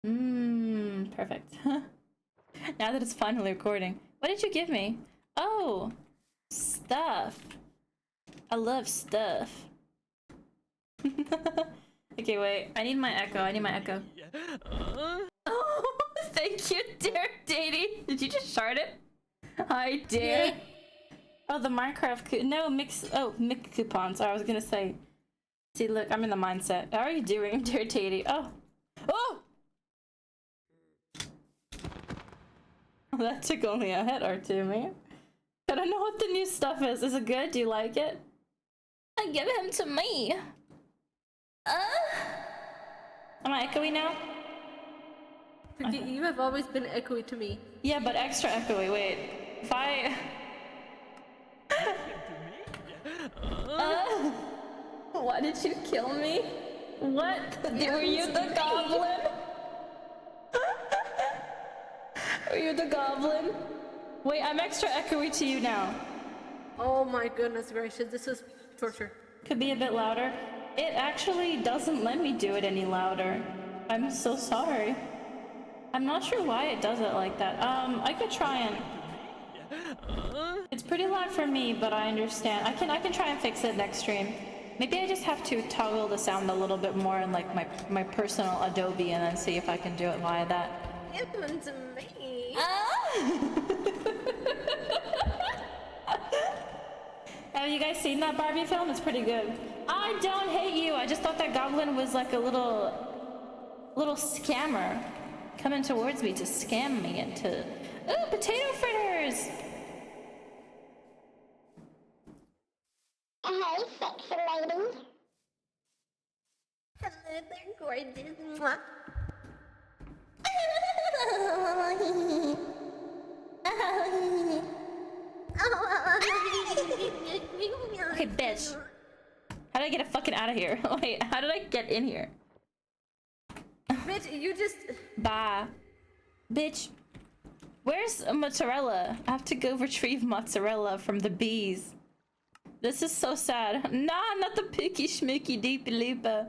Perfect. Now that it's finally recording. What did you give me? Oh, stuff. I love stuff. Okay, wait. I need my echo. I need my echo. Oh, thank you, dear Daddy. Did you just shard it? Hi, dear. Yeah. Oh, the Minecraft mix coupons. I was gonna say. See, look, I'm in the mindset. How are you doing, dear Daddy? Oh. Oh! That took only a hit or two, man. I don't know what the new stuff is. Is it good? Do you like it? Give him to me. Am I echoey now? You have always been echoey to me. Yeah, but extra echoey. Wait. If I... Why did you kill me? What? Were you the goblin? Were you the goblin? Wait, I'm extra echoey to you now. Oh my goodness gracious, this is torture. Could be a bit louder. It actually doesn't let me do it any louder. I'm so sorry. I'm not sure why it does it like that. I could try and... It's pretty loud for me, but I understand. I can try and fix it next stream. Maybe I just have to toggle the sound a little bit more in like my personal Adobe and then see if I can do it via that. Give them to me. Have you guys seen that Barbie film? It's pretty good. I don't hate you. I just thought that goblin was like a little scammer coming towards me to scam me into... Ooh, potato fritters! Hey, sexy lady. Hello, they're gorgeous. Mwah. Hey, bitch. How did I get fucking out of here? Wait, how did I get in here? Bitch, you just... Bye. Bitch. Where's mozzarella? I have to go retrieve mozzarella from the bees. This is so sad. Nah, not the picky schmicky deepy leaper.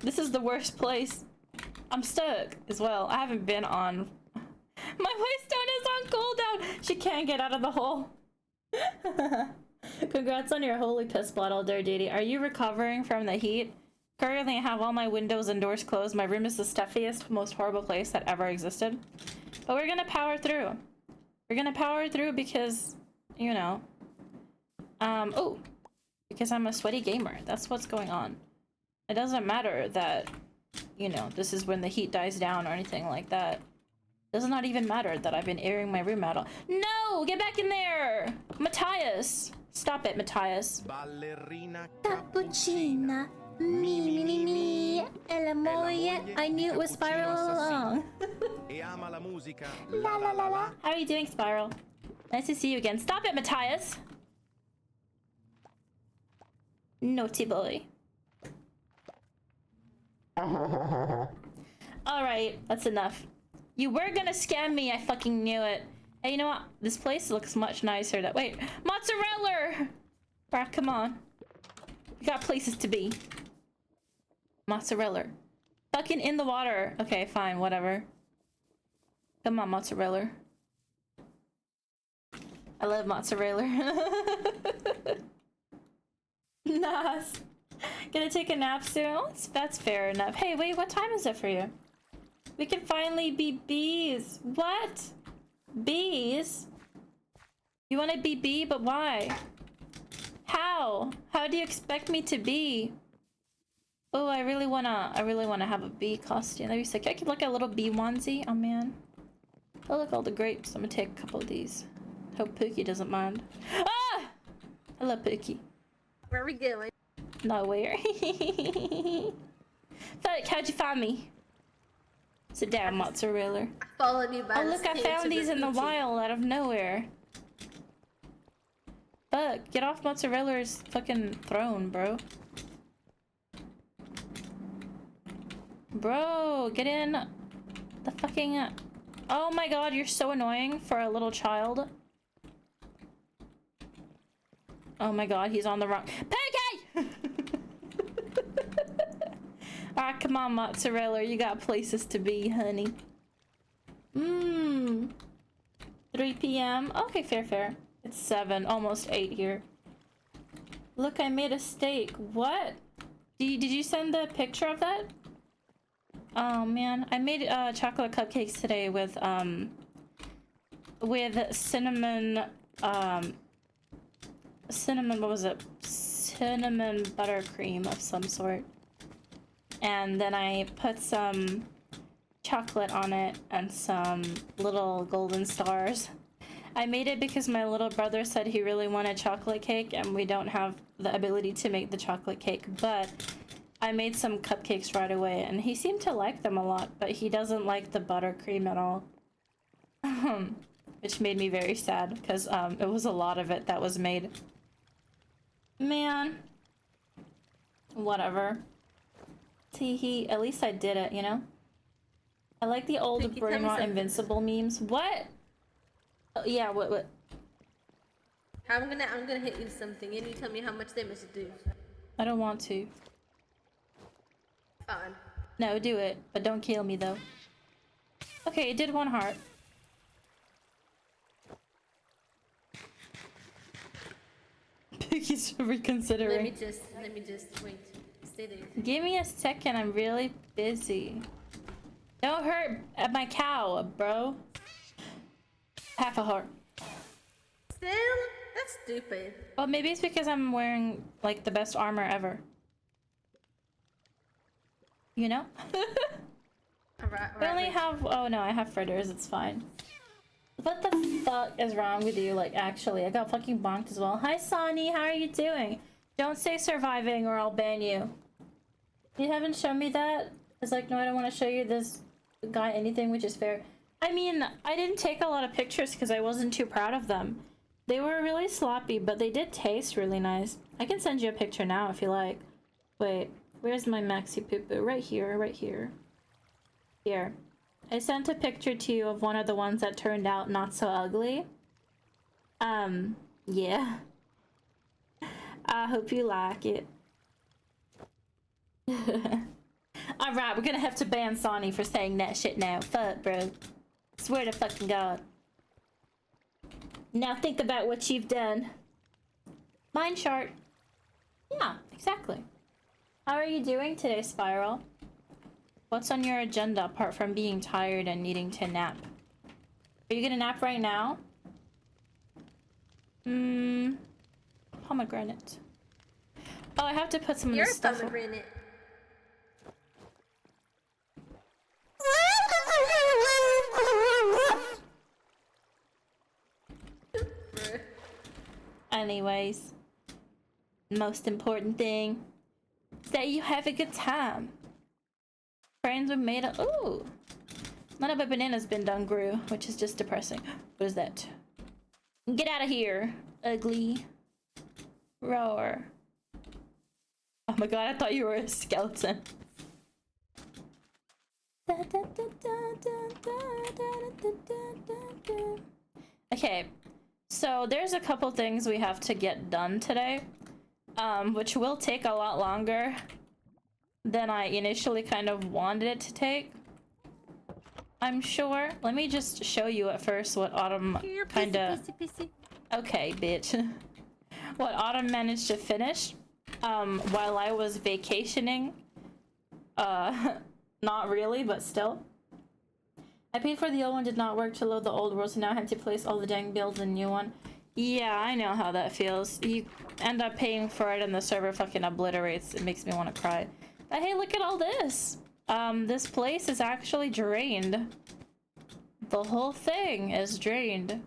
This is the worst place. I'm stuck as well. I haven't been on... My waystone is on cooldown! She can't get out of the hole. Congrats on your holy piss bottle, dear Didi. Are you recovering from the heat? Currently, I have all my windows and doors closed. My room is the stuffiest, most horrible place that ever existed. But we're gonna power through. We're gonna power through because, you know... oh! Because I'm a sweaty gamer. That's what's going on. It doesn't matter that, you know, this is when the heat dies down or anything like that. It does not even matter that I've been airing my room out all— No! Get back in there! Matthias! Stop it, Matthias. Ballerina cappuccina. Me. El amore. I knew it was Spiral all along. La la la la. How are you doing, Spiral? Nice to see you again. Stop it, Matthias! Naughty boy. Alright, that's enough. You were gonna scam me, I fucking knew it. Hey, you know what? This place looks much nicer. Wait, mozzarella! Bruh, come on. We got places to be. Mozzarella. Fucking in the water. Okay, fine, whatever. Come on, mozzarella. I love mozzarella. Nice. Gonna take a nap soon? Oh, that's fair enough. Hey, wait, what time is it for you? We can finally be bees. What? Bees? You want to be bee, but why? How? How do you expect me to be? Oh, I really wanna have a bee costume. That'd be sick. I could look at a little bee onesie. Oh man. Oh, look, all the grapes. I'm gonna take a couple of these. Hope Pookie doesn't mind. Ah! I love Pookie. Where are we going? Nowhere. Fuck, how'd you find me? Sit down, mozzarella. I followed you by Oh, look, I found these in the wild out of nowhere. Fuck, get off mozzarella's fucking throne, bro. Bro, get in the fucking... Oh my god, you're so annoying for a little child. Oh my god, he's on the wrong... Pookie! Alright, come on, mozzarella. You got places to be, honey. 3 p.m. Okay, fair. It's 7, almost 8 here. Look, I made a steak. What? Did you send the picture of that? Oh man, I made chocolate cupcakes today with cinnamon what was it? Cinnamon buttercream of some sort. And then I put some chocolate on it and some little golden stars. I made it because my little brother said he really wanted chocolate cake and we don't have the ability to make the chocolate cake, but I made some cupcakes right away and he seemed to like them a lot, but he doesn't like the buttercream at all. Which made me very sad because it was a lot of it that was made. Man. Whatever. Teehee, at least I did it, you know? I like the old Pinky, Brain tell me Rot something. Invincible memes. What? Oh, yeah, what? I'm gonna hit you something and you tell me how much damage to do. I don't want to. Fine. No, do it, but don't kill me though. Okay, it did 1 heart. Piggy's reconsidering. Let me just wait. Stay there. Give me a second, I'm really busy. Don't hurt my cow, bro. Half a heart. Still? That's stupid. Well, maybe it's because I'm wearing, like, the best armor ever. You know? I only have... Oh, no, I have fritters. It's fine. What the fuck is wrong with you? Like, actually, I got fucking bonked as well. Hi, Sonny. How are you doing? Don't say surviving or I'll ban you. You haven't shown me that? It's like, no, I don't want to show you this guy anything, which is fair. I mean, I didn't take a lot of pictures because I wasn't too proud of them. They were really sloppy, but they did taste really nice. I can send you a picture now if you like. Wait, where's my maxi poo-poo? Right here, right here. Here. I sent a picture to you of one of the ones that turned out not so ugly. Yeah. I hope you like it. Alright, we're gonna have to ban Sonny for saying that shit now. Fuck, bro. Swear to fucking God. Now think about what you've done. Mind chart. Yeah, exactly. How are you doing today, Spiral? What's on your agenda apart from being tired and needing to nap? Are you gonna nap right now? Pomegranate. Oh, I have to put some of You're this stuff. pomegranate. Anyways, most important thing is that you have a good time. Friends were made of. Ooh, none of my bananas been done grew, which is just depressing. What is that? Get out of here, ugly. Roar. Oh my god, I thought you were a skeleton. Okay, so there's a couple things we have to get done today, which will take a lot longer than I initially kind of wanted it to take. I'm sure. Let me just show you at first what Autumn Here, kind of... pissy. Okay, bitch. What Autumn managed to finish while I was vacationing. Not really, but still. I paid for the old one, did not work to load the old world, so now I had to place all the dang builds in the new one. Yeah, I know how that feels. You end up paying for it and the server fucking obliterates. It makes me want to cry. But hey, look at all this. This place is actually drained. The whole thing is drained.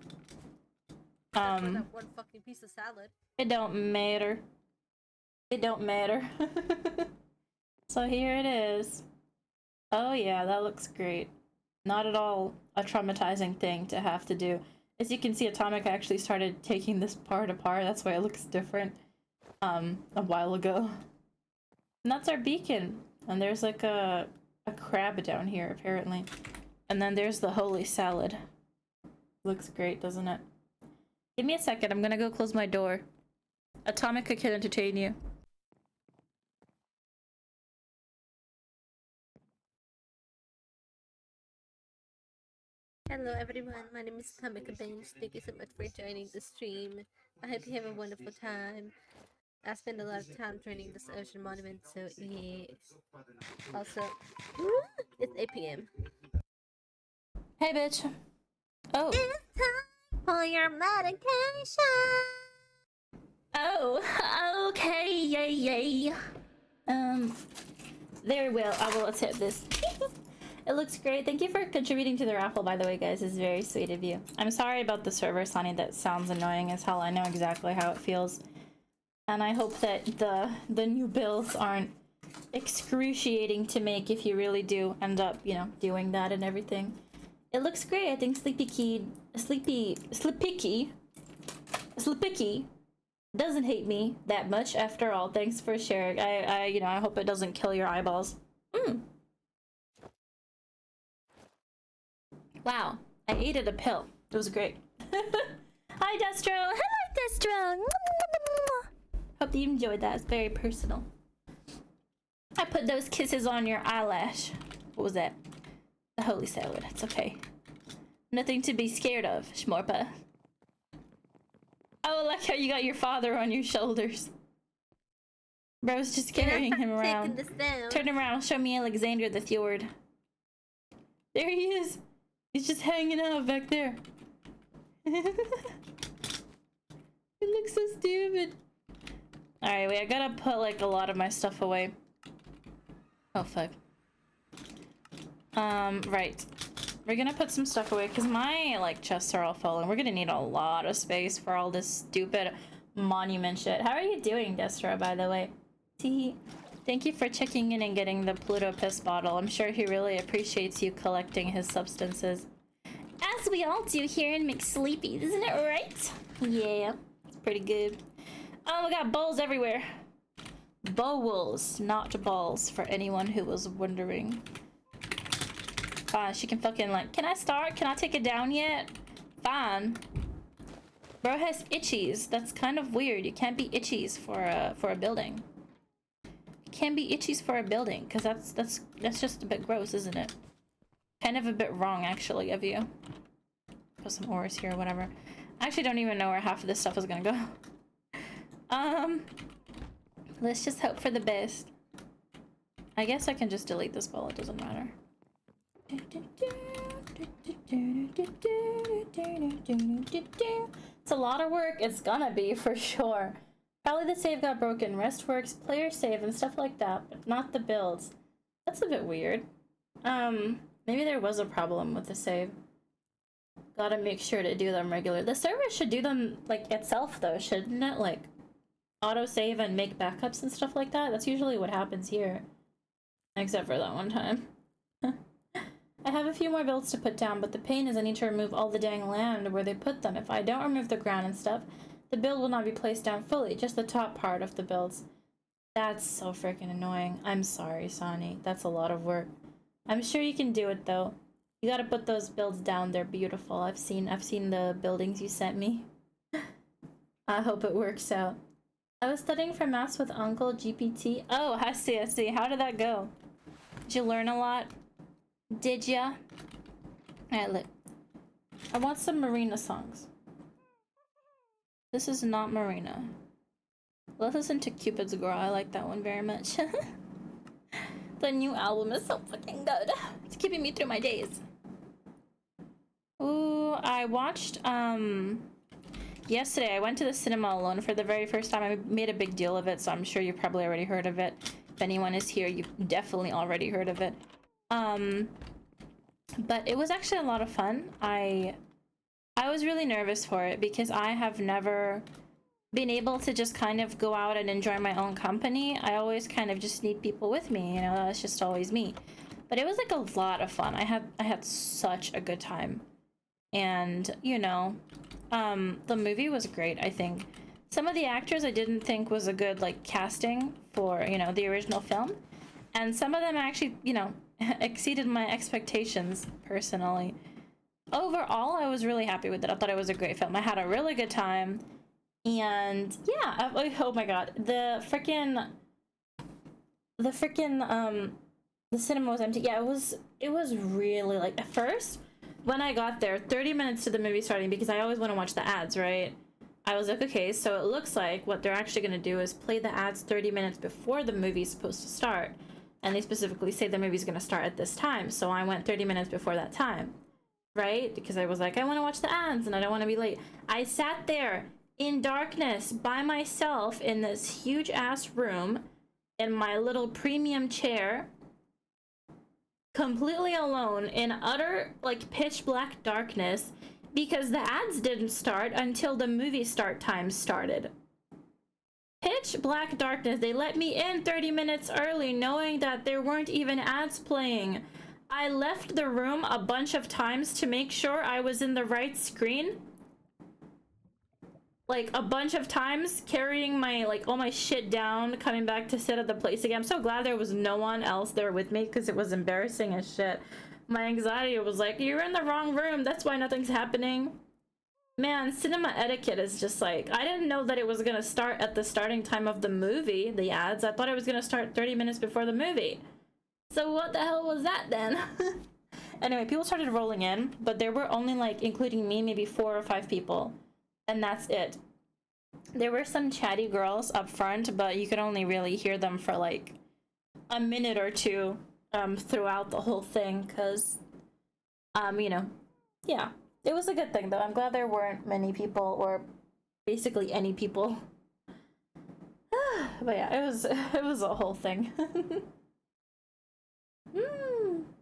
Except for that one fucking piece of salad. It don't matter. It don't matter. So here it is. Oh yeah, that looks great. Not at all a traumatizing thing to have to do. As you can see, Atomic actually started taking this part apart. That's why it looks different a while ago. And that's our beacon. And there's like a crab down here, apparently. And then there's the holy salad. Looks great, doesn't it? Give me a second. I'm gonna go close my door. Atomic can entertain you. Hello everyone, my name is Tamika Bench. Thank you so much for joining the stream. I hope you have a wonderful time. I spend a lot of time training this ocean monument, so yeah. Also, it's 8 p.m. Hey, bitch. Oh. It's time for your medication. Oh, okay, yay, yay. Very well, I will accept this. It looks great. Thank you for contributing to the raffle, by the way, guys. It's very sweet of you. I'm sorry about the server, Sonny. That sounds annoying as hell. I know exactly how it feels. And I hope that the new builds aren't excruciating to make if you really do end up, you know, doing that and everything. It looks great. I think Sleepy doesn't hate me that much after all. Thanks for sharing. I hope it doesn't kill your eyeballs. Wow, I ate it a pill. It was great. Hi, Destro. Hello, Destro. Hope you enjoyed that. It's very personal. I put those kisses on your eyelash. What was that? The holy salad. It's okay. Nothing to be scared of, Schmorpa. Oh, I like how you got your father on your shoulders. Bro's just carrying him around. Taking this down. Turn around. Show me Alexander the Fjord. There he is. He's just hanging out back there. He looks so stupid. Alright, wait, I gotta put like a lot of my stuff away. Oh, fuck. Right. We're gonna put some stuff away because my like chests are all full and we're gonna need a lot of space for all this stupid monument shit. How are you doing, Destra, by the way? Thank you for checking in and getting the Pluto piss bottle. I'm sure he really appreciates you collecting his substances. As we all do here in McSleepy, isn't it right? Yeah, it's pretty good. Oh, we got bowls everywhere. Bowls, not balls, for anyone who was wondering. Fine, she can fucking like, can I start? Can I take it down yet? Fine. Bro has itchies. That's kind of weird. You can't be itchies for a building. You can't be itchies for a building, because that's just a bit gross, isn't it? Kind of a bit wrong, actually, of you. Put some ores here or whatever. I actually don't even know where half of this stuff is gonna go. Let's just hope for the best. I guess I can just delete this bowl. It doesn't matter. It's a lot of work. It's gonna be for sure. Probably the save got broken. Rest works, player save, and stuff like that, but not the builds. That's a bit weird. Maybe there was a problem with the save. Gotta make sure to do them regular. The server should do them like itself though, shouldn't it? Like auto save and make backups and stuff like that. That's usually what happens here. Except for that one time. I have a few more builds to put down, but the pain is I need to remove all the dang land where they put them. If I don't remove the ground and stuff, the build will not be placed down fully, just the top part of the builds. That's so freaking annoying. I'm sorry, Sonny. That's a lot of work. I'm sure you can do it though. You gotta put those builds down. They're beautiful. I've seen the buildings you sent me. I hope it works out. I was studying for maths with Uncle GPT. Oh, I see, I see. How did that go? Did you learn a lot? Did ya? Alright, look. I want some Marina songs. This is not Marina. Let's listen to Cupid's Girl. I like that one very much. The new album is so fucking good. It's keeping me through my days. Ooh, I watched, yesterday I went to the cinema alone for the very first time. I made a big deal of it, so I'm sure you've probably already heard of it. If anyone is here, you've definitely already heard of it. But it was actually a lot of fun. I was really nervous for it because I have never been able to just kind of go out and enjoy my own company. I always kind of just need people with me, you know, that's just always me. But it was like a lot of fun. I had such a good time. And, you know, the movie was great, I think. Some of the actors I didn't think was a good, like, casting for, you know, the original film. And some of them actually, you know, exceeded my expectations, personally. Overall, I was really happy with it. I thought it was a great film. I had a really good time. And, yeah, oh my god. The cinema was empty. Yeah, it was really, like, at first, when I got there, 30 minutes to the movie starting, because I always want to watch the ads, right? I was like, okay, so it looks like what they're actually going to do is play the ads 30 minutes before the movie's supposed to start. And they specifically say the movie's going to start at this time. So I went 30 minutes before that time, right? Because I was like, I want to watch the ads and I don't want to be late. I sat there in darkness by myself in this huge ass room in my little premium chair, completely alone in utter like pitch black darkness, because the ads didn't start until the movie start time started. Pitch black darkness. They let me in 30 minutes early knowing that there weren't even ads playing. I left the room a bunch of times to make sure I was in the right screen. Like a bunch of times, carrying my like all my shit down, coming back to sit at the place again. I'm so glad there was no one else there with me, because it was embarrassing as shit. My anxiety was like, you're in the wrong room, that's why nothing's happening. Man, cinema etiquette is just like, I didn't know that it was gonna start at the starting time of the movie, the ads. I thought it was gonna start 30 minutes before the movie. So what the hell was that then? Anyway, people started rolling in, but there were only like, including me, maybe 4 or 5 people. And that's it. There were some chatty girls up front, but you could only really hear them for like a minute or two throughout the whole thing, because, you know, yeah. It was a good thing, though. I'm glad there weren't many people, or basically any people. But yeah, it was a whole thing.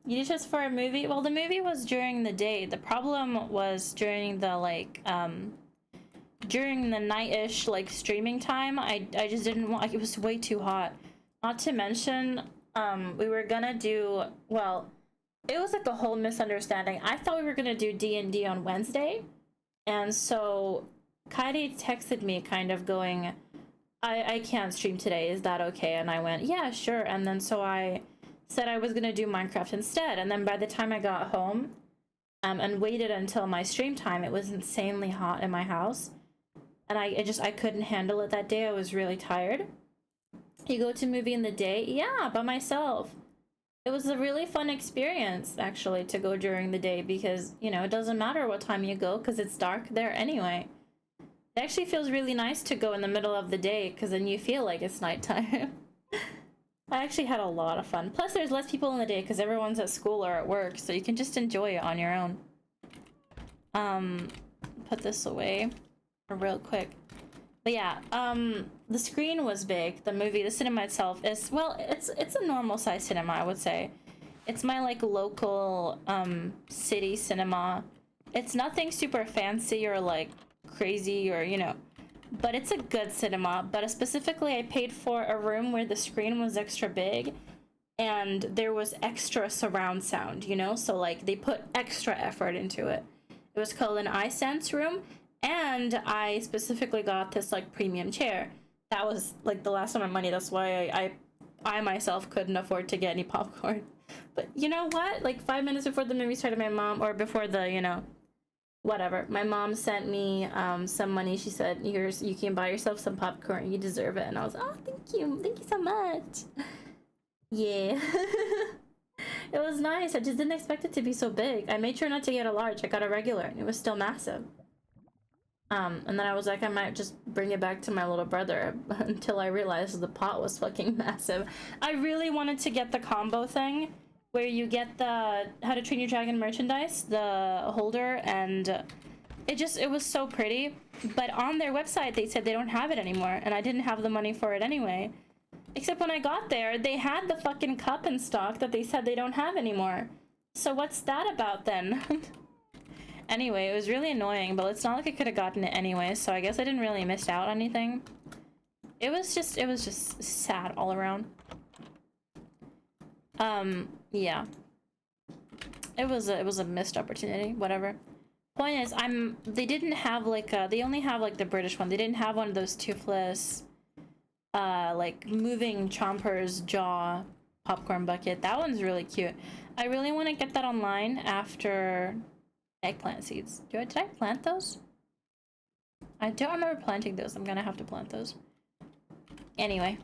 You just for a movie? Well, the movie was during the day. The problem was during the like during the night-ish like streaming time. I just didn't want, like, it was way too hot. Not to mention, we were gonna do, well, it was like a whole misunderstanding. I thought we were gonna do D&D on Wednesday, and so Kairi texted me kind of going, I can't stream today, is that okay? And I went, yeah, sure. And then so I said I was gonna do Minecraft instead, and then by the time I got home and waited until my stream time, it was insanely hot in my house, and I couldn't handle it that day. I was really tired. You go to movie in the day? Yeah, by myself. It was a really fun experience, actually, to go during the day, because, you know, it doesn't matter what time you go, because it's dark there anyway. It actually feels really nice to go in the middle of the day, because then you feel like it's nighttime. I actually had a lot of fun. Plus, there's less people in the day, because everyone's at school or at work, so you can just enjoy it on your own. Put this away real quick. But yeah, the screen was big. The cinema itself is, well, it's a normal size cinema, I would say. It's my like local city cinema. It's nothing super fancy or like crazy or, you know, but it's a good cinema. But specifically, I paid for a room where the screen was extra big and there was extra surround sound, you know? So like they put extra effort into it. It was called an iSense room. And I specifically got this like premium chair. That was like the last of my money. That's why I myself couldn't afford to get any popcorn. But you know what? Like 5 minutes before the movie started, my mom, or before the, you know, whatever, my mom sent me some money. She said, "Here's, you can buy yourself some popcorn. You deserve it." And I was, oh, thank you so much. Yeah. It was nice. I just didn't expect it to be so big. I made sure not to get a large. I got a regular, and it was still massive. And then I was like, I might just bring it back to my little brother until I realized the pot was fucking massive. I really wanted to get the combo thing where you get the How to Train Your Dragon merchandise, the holder, and it was so pretty. But on their website, they said they don't have it anymore, and I didn't have the money for it anyway. Except when I got there, they had the fucking cup in stock that they said they don't have anymore. So what's that about then? Anyway, it was really annoying, but it's not like I could have gotten it anyway, so I guess I didn't really miss out on anything. It was just sad all around. Yeah. It was a missed opportunity, whatever. Point is, they didn't have like they only have like the British one. They didn't have one of those toothless like moving chomper's jaw popcorn bucket. That one's really cute. I really want to get that online after eggplant seeds. Did I plant those? I don't remember planting those. I'm gonna have to plant those. Anyway.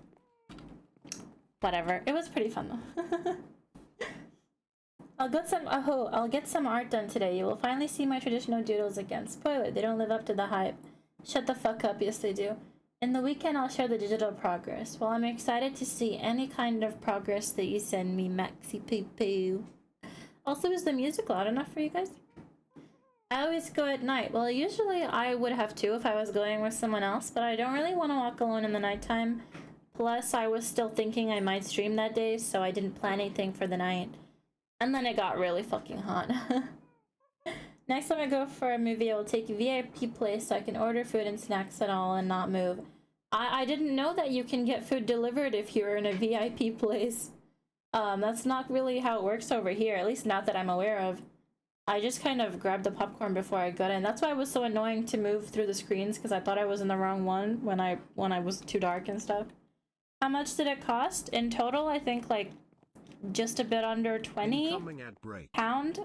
Whatever. It was pretty fun though. I'll get some art done today. You will finally see my traditional doodles again. Spoiler, they don't live up to the hype. Shut the fuck up, yes they do. In the weekend, I'll share the digital progress. Well, I'm excited to see any kind of progress that you send me, Maxi Poo Poo. Also, is the music loud enough for you guys? I always go at night. Well, usually I would have too if I was going with someone else, but I don't really want to walk alone in the nighttime. Plus, I was still thinking I might stream that day, so I didn't plan anything for the night. And then it got really fucking hot. Next time I go for a movie, I will take a VIP place so I can order food and snacks and all and not move. I didn't know that you can get food delivered if you're in a VIP place. That's not really how it works over here, at least not that I'm aware of. I just kind of grabbed the popcorn before I got in. That's why it was so annoying to move through the screens, because I thought I was in the wrong one when I was too dark and stuff. How much did it cost? In total, I think like just a bit under 20 pound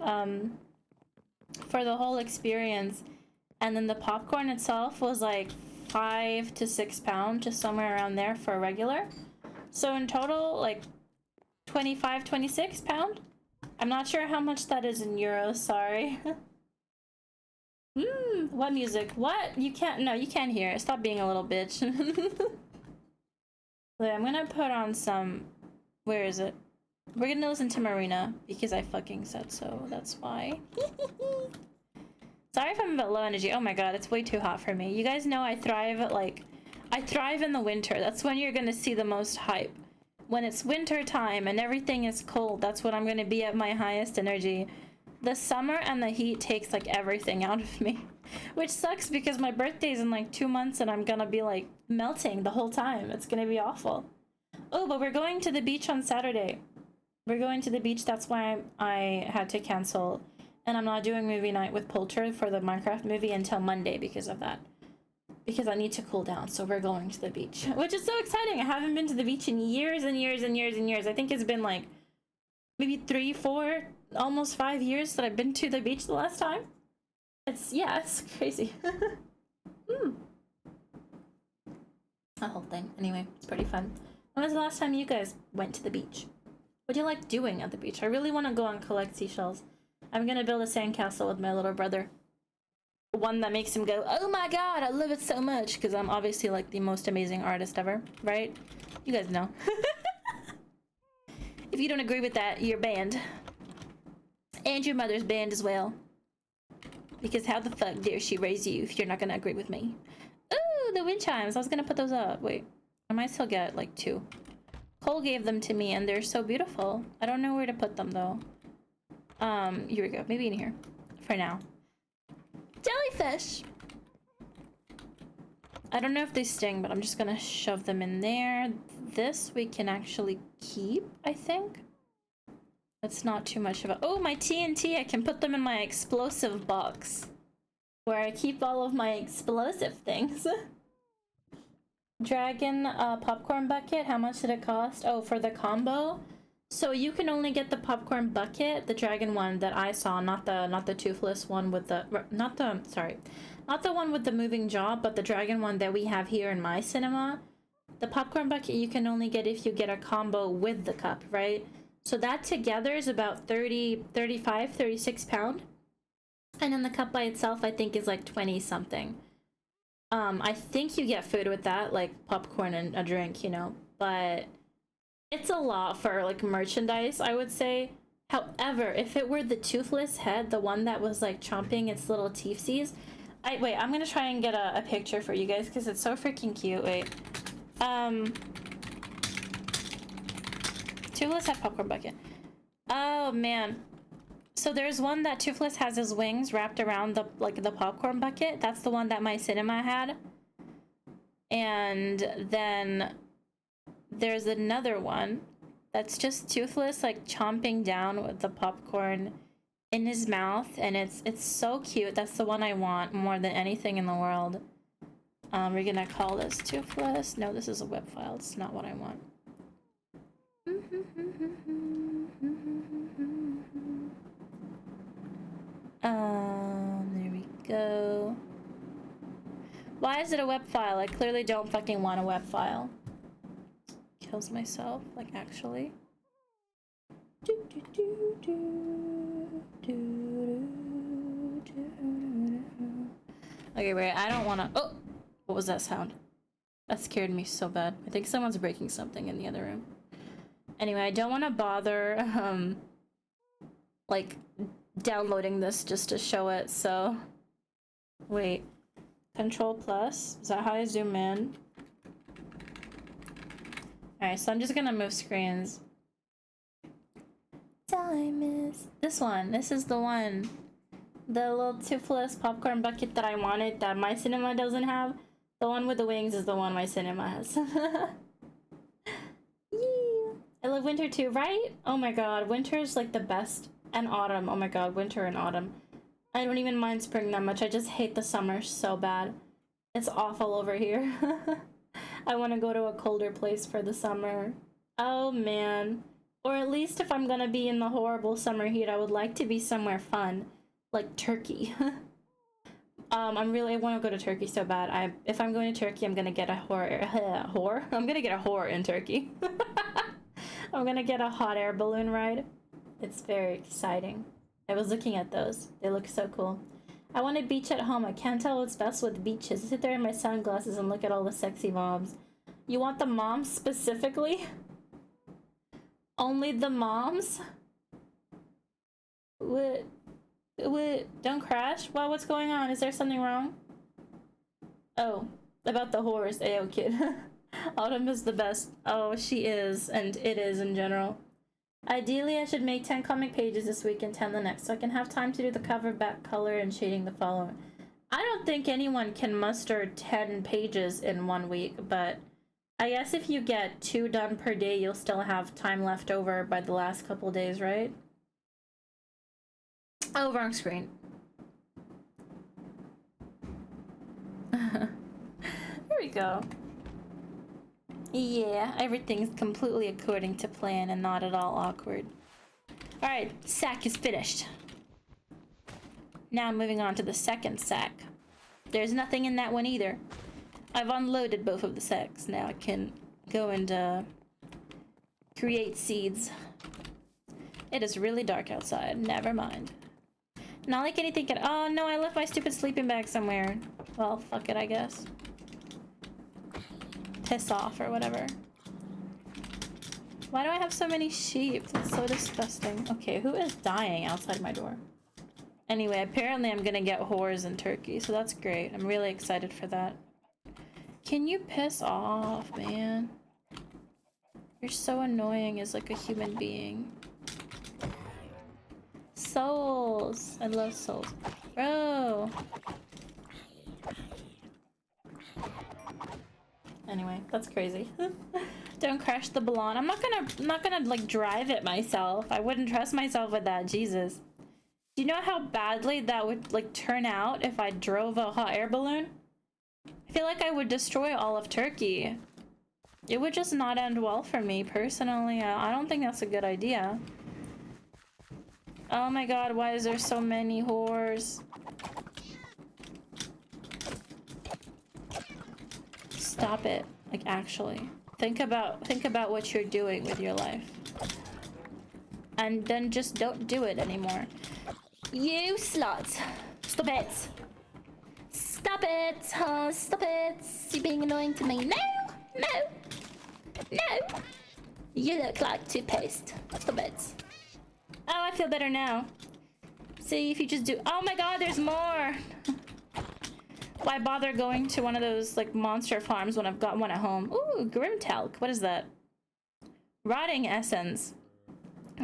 for the whole experience. And then the popcorn itself was like 5 to 6 pounds, just somewhere around there for a regular. So in total, like 25, 26 pound. I'm not sure how much that is in euros, sorry. What music? What? You can't, no, you can't hear it. Stop being a little bitch. Wait, I'm gonna put on some, where is it? We're gonna listen to Marina, because I fucking said so, that's why. Sorry if I'm a bit low energy. Oh my god, it's way too hot for me. You guys know I thrive at, like, I thrive in the winter. That's when you're gonna see the most hype. When it's winter time and everything is cold, that's when I'm gonna be at my highest energy. The summer and the heat takes like everything out of me, which sucks because my birthday's in like 2 months and I'm gonna be like melting the whole time. It's gonna be awful. Oh, but we're going to the beach on Saturday. We're going to the beach. That's why I had to cancel, and I'm not doing movie night with Poulter for the Minecraft movie until Monday because of that. Because I need to cool down, so we're going to the beach, which is so exciting. I haven't been to the beach in years and years and years and years. I think it's been like maybe 3, 4, almost 5 years that I've been to the beach the last time. It's, yeah, it's crazy. The whole thing. Anyway, it's pretty fun. When was the last time you guys went to the beach? What do you like doing at the beach? I really want to go and collect seashells. I'm gonna build a sandcastle with my little brother. One that makes him go, oh my god, I love it so much, because I'm obviously like the most amazing artist ever, right? You guys know. If you don't agree with that, you're banned. And your mother's banned as well. Because how the fuck dare she raise you if you're not gonna agree with me? Ooh, the wind chimes. I was gonna put those up. Wait, I might still get like 2. Cole gave them to me and they're so beautiful. I don't know where to put them though. Here we go. Maybe in here. For now. Jellyfish! I don't know if they sting, but I'm just gonna shove them in there. This we can actually keep, I think. That's not too much of a... Oh, my TNT! I can put them in my explosive box. Where I keep all of my explosive things. Dragon popcorn bucket, how much did it cost? Oh, for the combo? So you can only get the popcorn bucket, the dragon one that I saw, not the toothless one with the not the one with the moving jaw, but the dragon one that we have here in my cinema. The popcorn bucket you can only get if you get a combo with the cup, right? So that together is about 30, 35, 36 pound. And then the cup by itself I think is like 20 something. I think you get food with that, like popcorn and a drink, you know, but it's a lot for like merchandise, I would say. However, if it were the toothless head, the one that was like chomping its little teethsies, wait, I'm gonna try and get a picture for you guys because it's so freaking cute. Wait, toothless head popcorn bucket. Oh man, so there's one that toothless has his wings wrapped around the popcorn bucket. That's the one that my cinema had. And then there's another one that's just toothless, like chomping down with the popcorn in his mouth, and it's so cute. That's the one I want more than anything in the world. We're gonna call this toothless. No, this is a web file. It's not what I want. There we go. Why is it a web file? I clearly don't fucking want a web file. Kills myself, like actually. Doop. Okay, wait, I don't wanna. Oh! What was that sound? That scared me so bad. I think someone's breaking something in the other room. Anyway, I don't want to bother, like, downloading this just to show it, so... Wait. Control plus? Is that how I zoom in? Alright, so I'm just gonna move screens. Time is... This one. This is the one. The little toothless popcorn bucket that I wanted that my cinema doesn't have. The one with the wings is the one my cinema has. Yeah. I love winter too, right? Oh my god, winter is like the best. And autumn. Oh my god, winter and autumn. I don't even mind spring that much. I just hate the summer so bad. It's awful over here. I want to go to a colder place for the summer. Oh man. Or at least if I'm gonna be in the horrible summer heat, I would like to be somewhere fun. Like Turkey. I want to go to Turkey so bad. If I'm going to Turkey, I'm gonna get a whore. I'm gonna get a whore in Turkey. I'm gonna get a hot air balloon ride. It's very exciting. I was looking at those. They look so cool. I want a beach at home. I can't tell what's best with beaches. I sit there in my sunglasses and look at all the sexy moms. You want the moms specifically? Only the moms? What? Don't crash? Well, what's going on? Is there something wrong? Oh, about the horse. Ayo, kid. Autumn is the best. Oh, she is, and it is in general. Ideally, I should make 10 comic pages this week and 10 the next, so I can have time to do the cover, back color, and shading the following. I don't think anyone can muster 10 pages in 1 week, but I guess if you get 2 done per day, you'll still have time left over by the last couple days, right? Oh, wrong screen. There we go. Yeah, everything's completely according to plan and not at all awkward. Alright, sack is finished. Now moving on to the second sack. There's nothing in that one either. I've unloaded both of the sacks. Now I can go and create seeds. It is really dark outside. Never mind. Not like anything can— oh no, I left my stupid sleeping bag somewhere. Well, fuck it, I guess. Piss off or whatever. Why do I have so many sheep? That's so disgusting. Okay, who is dying outside my door? Anyway, apparently I'm gonna get whores in Turkey, so that's great. I'm really excited for that. Can you piss off, man? You're so annoying as like a human being. Souls! I love souls. Bro! Anyway, that's crazy. Don't crash the balloon. I'm not gonna like drive it myself. I wouldn't trust myself with that. Jesus. Do you know how badly that would like turn out if I drove a hot air balloon? I feel like I would destroy all of Turkey. It would just not end well for me personally. I don't think that's a good idea. Oh my god, why is there so many whores? Stop it. Like, actually. Think about what you're doing with your life. And then just don't do it anymore. You slut! Stop it! Stop it! Stop it! You're being annoying to me. No! No! No! You look like toothpaste. Stop it. Oh, I feel better now. See, if you just do— oh my god, there's more! Why bother going to one of those, like, monster farms when I've got one at home? Ooh, Grim Talc. What is that? Rotting Essence.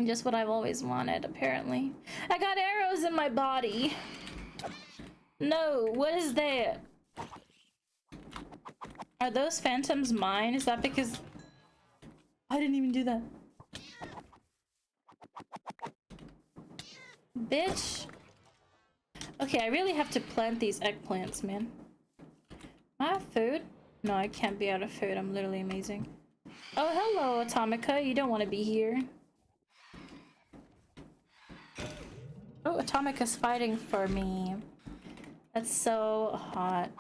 Just what I've always wanted, apparently. I got arrows in my body! No, what is that? Are those phantoms mine? Is that because— I didn't even do that. Bitch. Okay, I really have to plant these eggplants, man. I have food? No, I can't be out of food. I'm literally amazing. Oh, hello, Atomica. You don't want to be here. Oh, Atomica's fighting for me. That's so hot.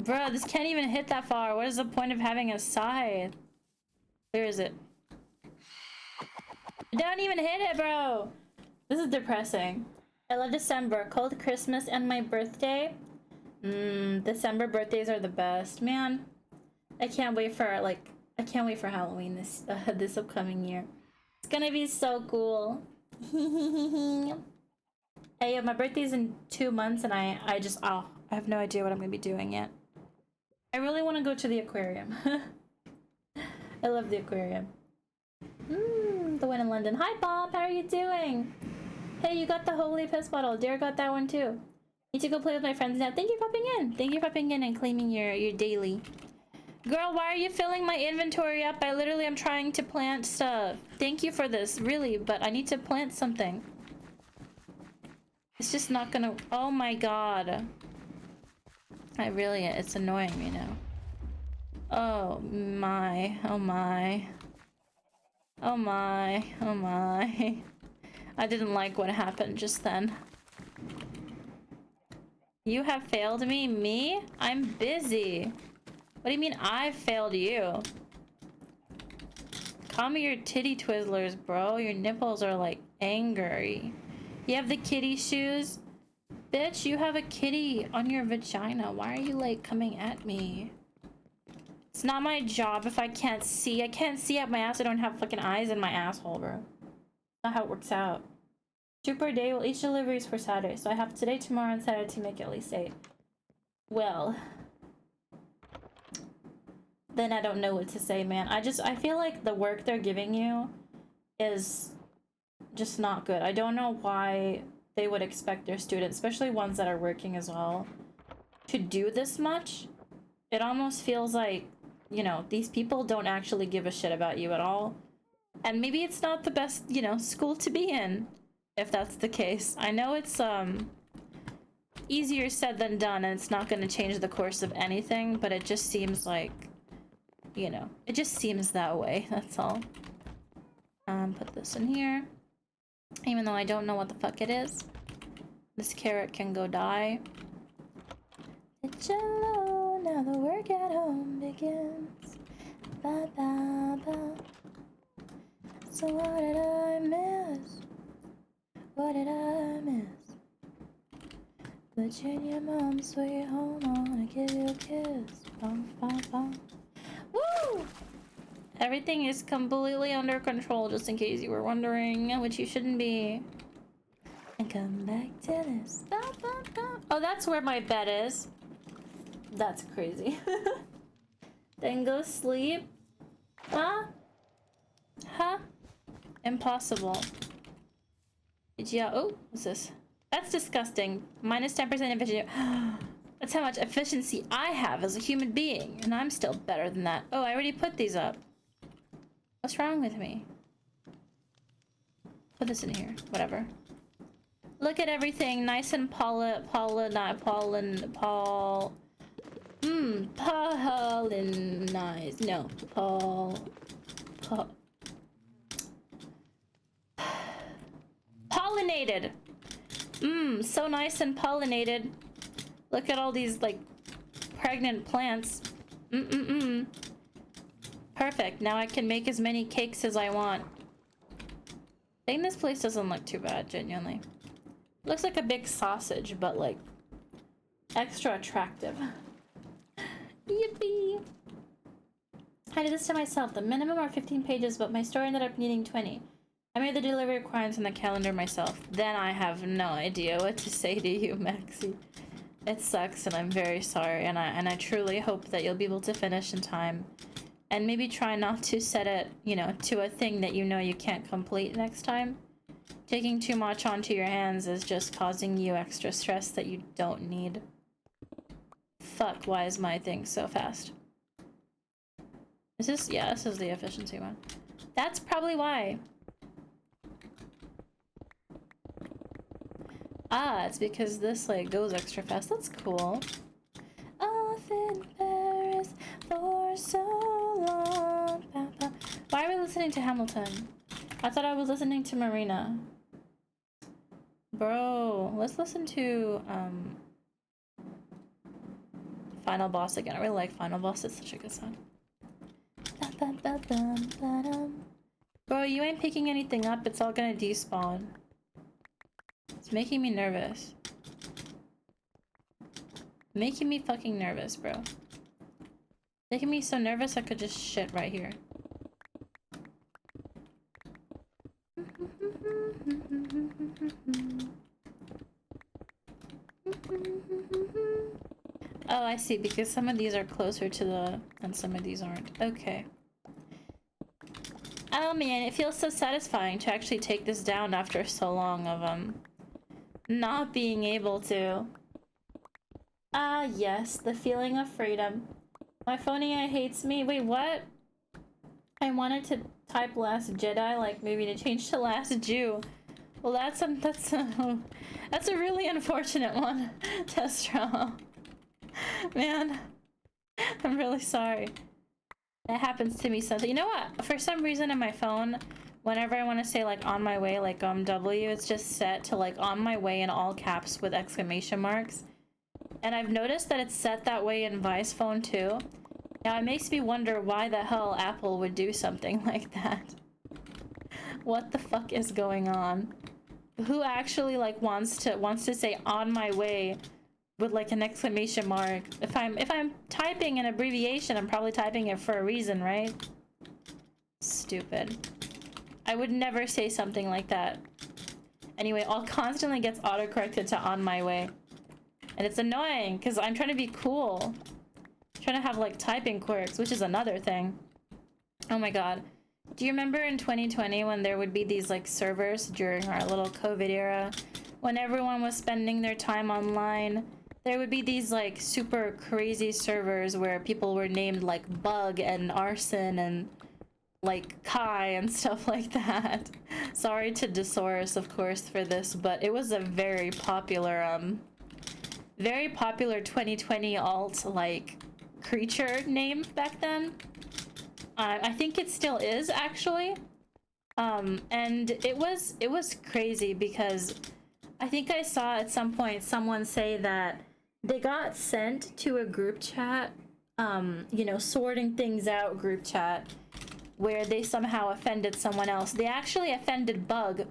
Bro, this can't even hit that far. What is the point of having a scythe? Where is it? Don't even hit it, bro! This is depressing. I love December. Cold Christmas and my birthday. December birthdays are the best. Man, I can't wait for, like, I can't wait for Halloween this this upcoming year. It's gonna be so cool. Hey, my birthday's in 2 months and I have no idea what I'm gonna be doing yet. I really want to go to the aquarium. I love the aquarium. The one in London. Hi, Bob. How are you doing? Hey, you got the holy piss bottle. Dare got that one too. Need to go play with my friends now. Thank you for popping in. Thank you for popping in and claiming your daily. Girl, why are you filling my inventory up? I literally am trying to plant stuff. Thank you for this, really, but I need to plant something. It's just not gonna... Oh my god. It's annoying me now. Oh my. Oh my. Oh my. Oh my. I didn't like what happened just then. You have failed me? Me? I'm busy. What do you mean I failed you? Call me your titty twizzlers, bro. Your nipples are like angry. You have the kitty shoes? Bitch, you have a kitty on your vagina. Why are you like coming at me? It's not my job if I can't see. I can't see up my ass. I don't have fucking eyes in my asshole, bro. Not how it works out. 2 per day. Well, each delivery is for Saturday. So I have today, tomorrow, and Saturday to make at least 8. Well... then I don't know what to say, man. I feel like the work they're giving you is just not good. I don't know why they would expect their students, especially ones that are working as well, to do this much. It almost feels like, you know, these people don't actually give a shit about you at all. And maybe it's not the best, you know, school to be in, if that's the case. I know it's, easier said than done, and it's not going to change the course of anything, but it just seems like, you know, it just seems that way, that's all. Put this in here. Even though I don't know what the fuck it is. This carrot can go die. It's alone, now the work at home begins. Ba ba ba. So what did I miss? What did I miss? Virginia mom's sweet home, I wanna give you a kiss. Bum, bum, bum. Woo! Everything is completely under control, just in case you were wondering, which you shouldn't be. And come back to this. Ba, ba, ba. Oh, that's where my bed is. That's crazy. Then go sleep. Huh? Huh? Impossible. Yeah. Oh, what's this? That's disgusting. Minus 10% efficiency. That's how much efficiency I have as a human being, and I'm still better than that. Oh, I already put these up. What's wrong with me? Put this in here. Whatever. Look at everything. Nice and pollinized. No. Pollinated. So nice and pollinated. Look at all these, like, pregnant plants. Perfect. Now I can make as many cakes as I want. I think this place doesn't look too bad, genuinely. Looks like a big sausage, but, like, extra attractive. Yippee! I did this to myself. The minimum are 15 pages, but my story ended up needing 20. I made the delivery requirements on the calendar myself. Then I have no idea what to say to you, Maxie. It sucks, and I'm very sorry, and I truly hope that you'll be able to finish in time. And maybe try not to set it, you know, to a thing that you know you can't complete next time. Taking too much onto your hands is just causing you extra stress that you don't need. Fuck, why is my thing so fast? Is this? Yeah, this is the efficiency one. That's probably why. Ah, it's because this, like, goes extra fast. That's cool. Off in Paris for so long. Why are we listening to Hamilton? I thought I was listening to Marina. Bro, let's listen to, Final Boss again. I really like Final Boss. It's such a good song. Bro, you ain't picking anything up. It's all gonna despawn. It's making me nervous. Making me fucking nervous, bro. Making me so nervous I could just shit right here. Oh, I see, because some of these are closer to the... and some of these aren't. Okay. Oh man, it feels so satisfying to actually take this down after so long of, not being able to. Ah, yes, the feeling of freedom. My phone AI hates me. Wait, what? I wanted to type Last Jedi, like maybe to change to Last Jew. Well, that's a really unfortunate one, Testro. Man, I'm really sorry. It happens to me something. You know what? For some reason in my phone, whenever I want to say like on my way, like W, it's just set to like on my way in all caps with exclamation marks. And I've noticed that it's set that way in Vice phone too. Now it makes me wonder why the hell Apple would do something like that. What the fuck is going on? Who actually like wants to say on my way with like an exclamation mark? If I'm typing an abbreviation, I'm probably typing it for a reason, right? Stupid. I would never say something like that. Anyway, all constantly gets autocorrected to on my way. And it's annoying because I'm trying to be cool. I'm trying to have like typing quirks, which is another thing. Oh my god. Do you remember in 2020 when there would be these like servers during our little COVID era? When everyone was spending their time online, there would be these like super crazy servers where people were named like Bug and Arson and like Kai and stuff like that. Sorry to Desaurus, of course, for this, but it was a very popular 2020 alt like creature name back then. I think it still is actually. And it was crazy because I think I saw at some point someone say that they got sent to a group chat, you know, sorting things out group chat, where they somehow offended someone else. They actually offended Bug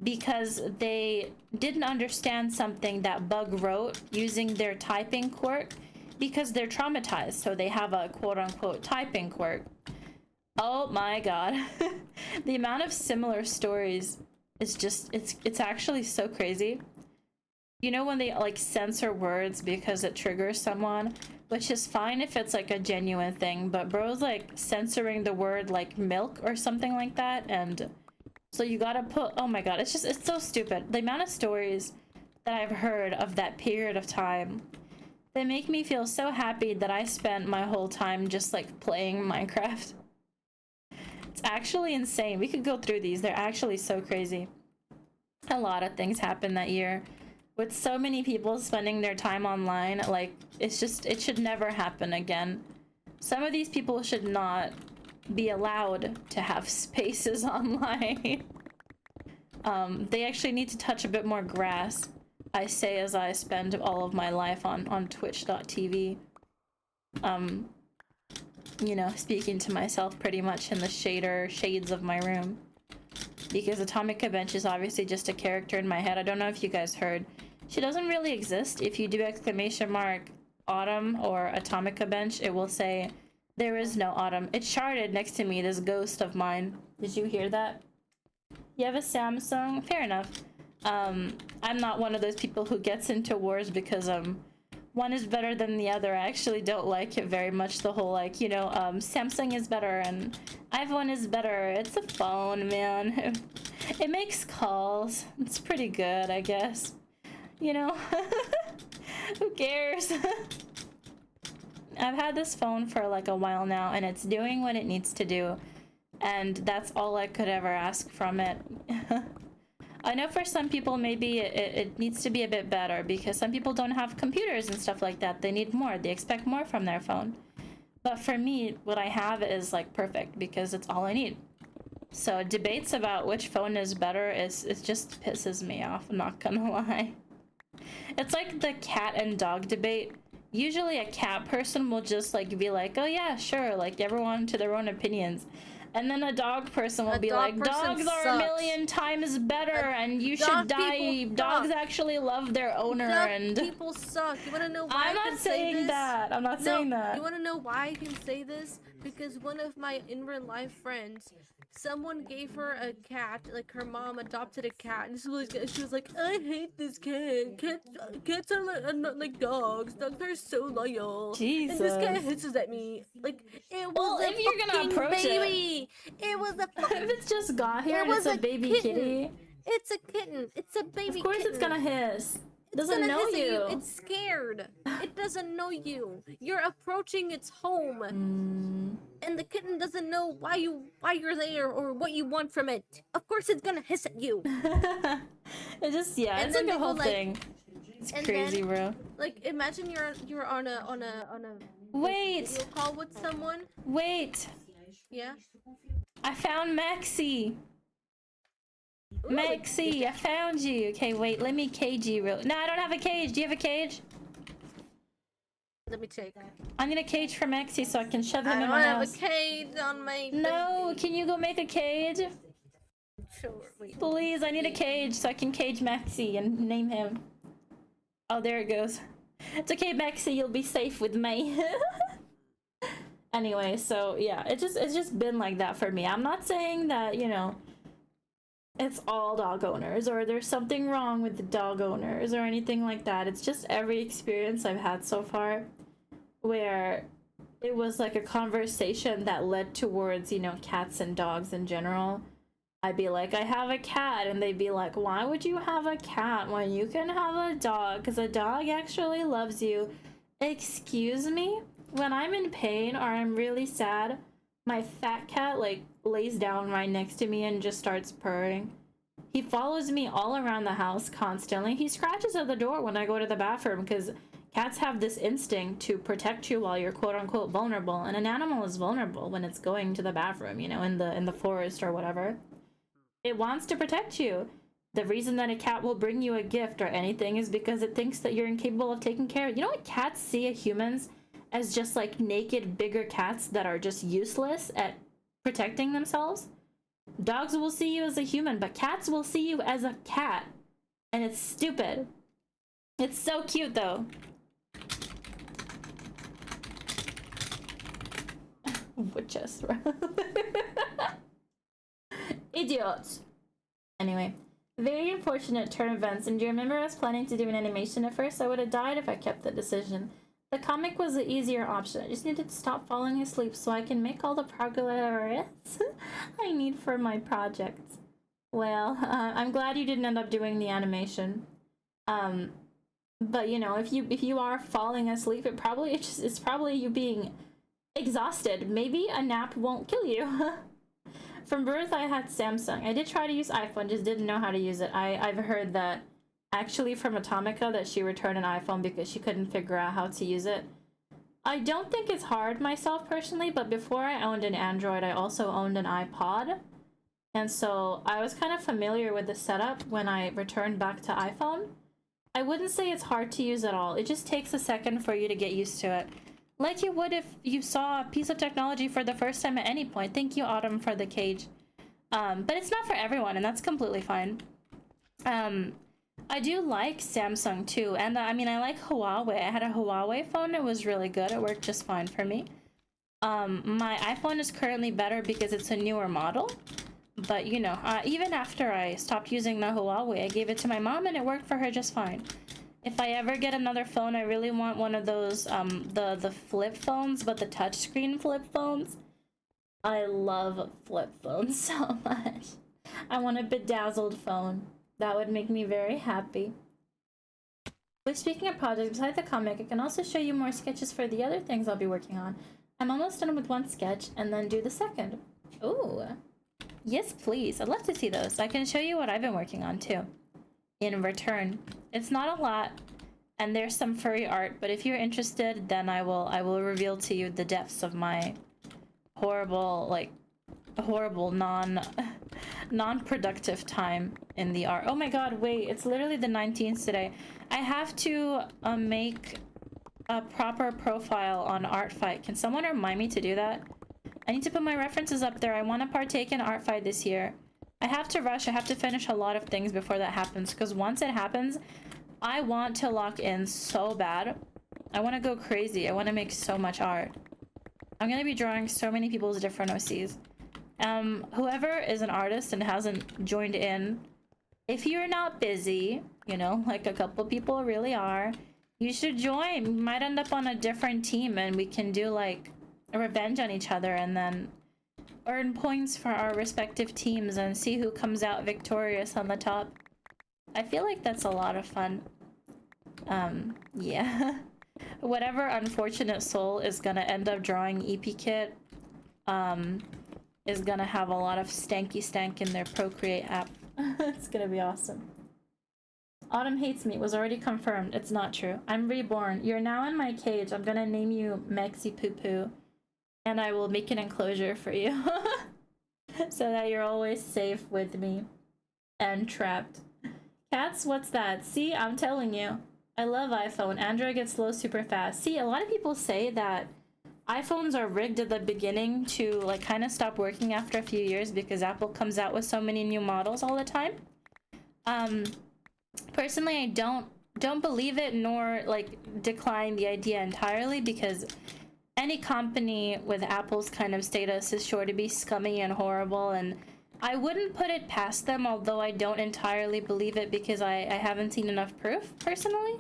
because they didn't understand something that Bug wrote using their typing quirk because they're traumatized, so they have a quote-unquote typing quirk. Oh my god. The amount of similar stories is just, it's actually so crazy. You know when they like censor words because it triggers someone, which is fine if it's like a genuine thing, but bro's like censoring the word like milk or something like that, and so you gotta put, oh my god, it's so stupid. The amount of stories that I've heard of that period of time, they make me feel so happy that I spent my whole time just like playing Minecraft. It's actually insane. We could go through these. They're actually so crazy. A lot of things happened that year. With so many people spending their time online, like, it's just, it should never happen again. Some of these people should not be allowed to have spaces online. They actually need to touch a bit more grass, I say as I spend all of my life on twitch.tv. You know, speaking to myself pretty much in the shades of my room. Because Atomica Bench is obviously just a character in my head. I don't know if you guys heard. She doesn't really exist. If you do exclamation mark Autumn or Atomica Bench, it will say, there is no Autumn. It sharded next to me, this ghost of mine. Did you hear that? You have a Samsung? Fair enough. I'm not one of those people who gets into wars because, one is better than the other. I actually don't like it very much, the whole like, you know, Samsung is better and iPhone is better. It's a phone, man. It makes calls. It's pretty good, I guess. You know? Who cares? I've had this phone for like a while now and it's doing what it needs to do. And that's all I could ever ask from it. I know for some people maybe it needs to be a bit better because some people don't have computers and stuff like that. They need more. They expect more from their phone. But for me, what I have is like perfect because it's all I need. So debates about which phone is better it just pisses me off, I'm not gonna lie. It's like the cat and dog debate. usually a cat person will just like be like, oh yeah, sure, like everyone to their own opinions. And then a dog person will be like, dogs are a million times better and you should die. Dogs actually love their owner. Dog people suck. You wanna know why I'm not saying that. I'm not saying that. You wanna know why I can say this? Because one of my in real life friends, someone gave her a cat, like her mom adopted a cat, and she was like, I hate this cat. Cats are not like dogs. Dogs are so loyal. Jesus. And this cat hisses at me. Like, it was well, if you're gonna approach baby. It was a if it's just got here and it's a baby kitty. It's a kitten. It's a baby kitten. Of course it's gonna hiss. It doesn't know you. It's scared. It doesn't know you. You're approaching its home. And the kitten doesn't know why you're there or what you want from it. Of course it's gonna hiss at you. It just it's like a whole thing. It's crazy, bro. Like imagine you're on a Wait. video call with someone. Wait. Yeah. I found Maxie. Ooh, Maxie, I found you. Okay, wait, let me cage you real. No, I don't have a cage. Do you have a cage? Let me check. I'm gonna cage for Maxie so I can shove him I in don't my have house. a cage on my No, can you go make a cage? Sure, wait. Please, I need a cage so I can cage Maxie and name him. Oh, there it goes. It's okay, Maxie, you'll be safe with me. Anyway, so yeah, it's just been like that for me. I'm not saying that, you know, it's all dog owners or there's something wrong with the dog owners or anything like that. It's just every experience I've had so far where it was like a conversation that led towards, you know, cats and dogs in general. I'd be like, I have a cat, and they'd be like, why would you have a cat when you can have a dog? Because a dog actually loves you. Excuse me? When I'm in pain or I'm really sad, my fat cat like lays down right next to me and just starts purring. He follows me all around the house constantly. He scratches at the door when I go to the bathroom because cats have this instinct to protect you while you're quote unquote vulnerable, and an animal is vulnerable when it's going to the bathroom, you know, in the forest or whatever. It wants to protect you. The reason that a cat will bring you a gift or anything is because it thinks that you're incapable of taking care of. You know what cats see humans as just like naked, bigger cats that are just useless at protecting themselves? Dogs will see you as a human, but cats will see you as a cat. And it's stupid. It's so cute though. Wood chest. Idiots. Anyway, very unfortunate turn of events, and do you remember I was planning to do an animation at first? I would have died if I kept the decision. The comic was the easier option. I just needed to stop falling asleep so I can make all the progress I need for my projects. Well, I'm glad you didn't end up doing the animation. But you know, if you are falling asleep, it's probably you being exhausted. Maybe a nap won't kill you. From birth, I had Samsung. I did try to use iPhone, just didn't know how to use it. I've heard that actually from Atomica that she returned an iPhone because she couldn't figure out how to use it. I don't think it's hard myself personally, but before I owned an Android, I also owned an iPod. And so I was kind of familiar with the setup when I returned back to iPhone. I wouldn't say it's hard to use at all. It just takes a second for you to get used to it. Like you would if you saw a piece of technology for the first time at any point. Thank you, Autumn, for the cage. But it's not for everyone, and that's completely fine. I do like Samsung too, and I mean, I like Huawei. I had a Huawei phone. It was really good. It worked just fine for me. My iPhone is currently better because it's a newer model. But, you know, even after I stopped using the Huawei, I gave it to my mom and it worked for her just fine. If I ever get another phone, I really want one of those, the flip phones, but the touchscreen flip phones. I love flip phones so much. I want a bedazzled phone. That would make me very happy. But speaking of projects, besides the comic, I can also show you more sketches for the other things I'll be working on. I'm almost done with one sketch and then do the second. Ooh. Yes, please. I'd love to see those. I can show you what I've been working on too. In return. It's not a lot, and there's some furry art, but if you're interested, then I will reveal to you the depths of my horrible non-productive time in the art. Oh my god, wait, it's literally the 19th today. I have to make a proper profile on Artfight. Can someone remind me to do that? I need to put my references up there. I want to partake in Artfight this year. I have to rush. I have to finish a lot of things before that happens, because once it happens, I want to lock in so bad. I want to go crazy. I want to make so much art. I'm going to be drawing so many people's different OCs. Whoever is an artist and hasn't joined in, if you're not busy, you know, like a couple people really are, you should join. We might end up on a different team and we can do like a revenge on each other and then earn points for our respective teams and see who comes out victorious on the top. I feel like that's a lot of fun. Yeah. Whatever unfortunate soul is gonna end up drawing EP Kit, is gonna have a lot of stanky stank in their Procreate app. It's gonna be awesome. Autumn hates me. It was already confirmed. It's not true. I'm reborn. You're now in my cage. I'm gonna name you Mexi Poo Poo. And I will make an enclosure for you. So that you're always safe with me. And trapped. Cats, what's that? See, I'm telling you. I love iPhone. Android gets slow super fast. See, a lot of people say that iPhones are rigged at the beginning to like kind of stop working after a few years because Apple comes out with so many new models all the time. Personally, I don't believe it nor like decline the idea entirely, because any company with Apple's kind of status is sure to be scummy and horrible, and I wouldn't put it past them, although I don't entirely believe it because I haven't seen enough proof, personally.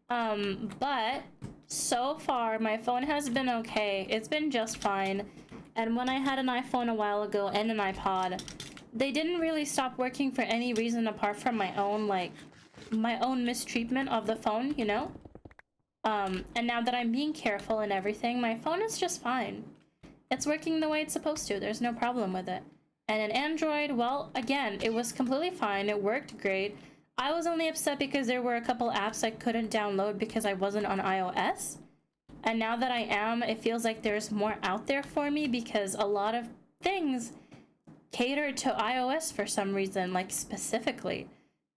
But so far, my phone has been okay. It's been just fine. And when I had an iPhone a while ago and an iPod, they didn't really stop working for any reason apart from my own mistreatment of the phone, you know? And now that I'm being careful and everything, my phone is just fine. It's working the way it's supposed to. There's no problem with it. And an Android, well, again, it was completely fine. It worked great. I was only upset because there were a couple apps I couldn't download because I wasn't on iOS. And now that I am, it feels like there's more out there for me because a lot of things cater to iOS for some reason, like specifically.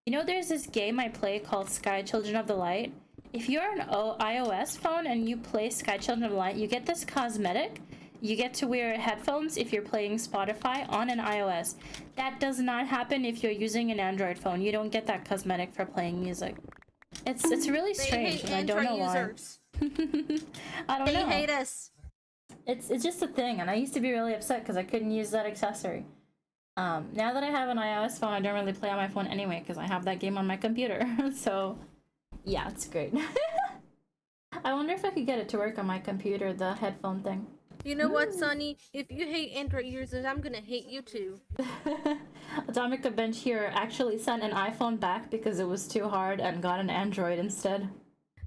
You know, there's this game I play called Sky Children of the Light. If you're an iOS phone and you play Sky Children of the Light, you get this cosmetic. You get to wear headphones if you're playing Spotify on an iOS. That does not happen if you're using an Android phone. You don't get that cosmetic for playing music. It's really strange, and I don't know why. I don't know. They hate us. It's just a thing, and I used to be really upset because I couldn't use that accessory. Now that I have an iOS phone, I don't really play on my phone anyway because I have that game on my computer. So, yeah, it's great. I wonder if I could get it to work on my computer, the headphone thing. You know what, Sonny? If you hate Android users, I'm gonna hate you too. Atomic Bench here actually sent an iPhone back because it was too hard and got an Android instead.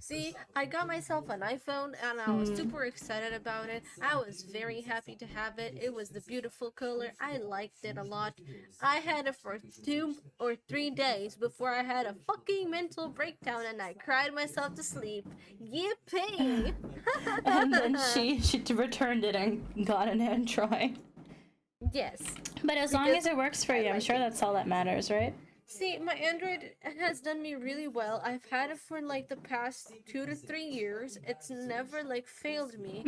See, I got myself an iPhone and I was super excited about it. I was very happy to have it. It was the beautiful color. I liked it a lot. I had it for 2 or 3 days before I had a fucking mental breakdown and I cried myself to sleep. Yippee! And then she returned it and got an Android. Yes. But as long as it works for you, I'm sure that's all that matters, right? See, my Android has done me really well. I've had it for like the past 2 to 3 years. It's never like failed me.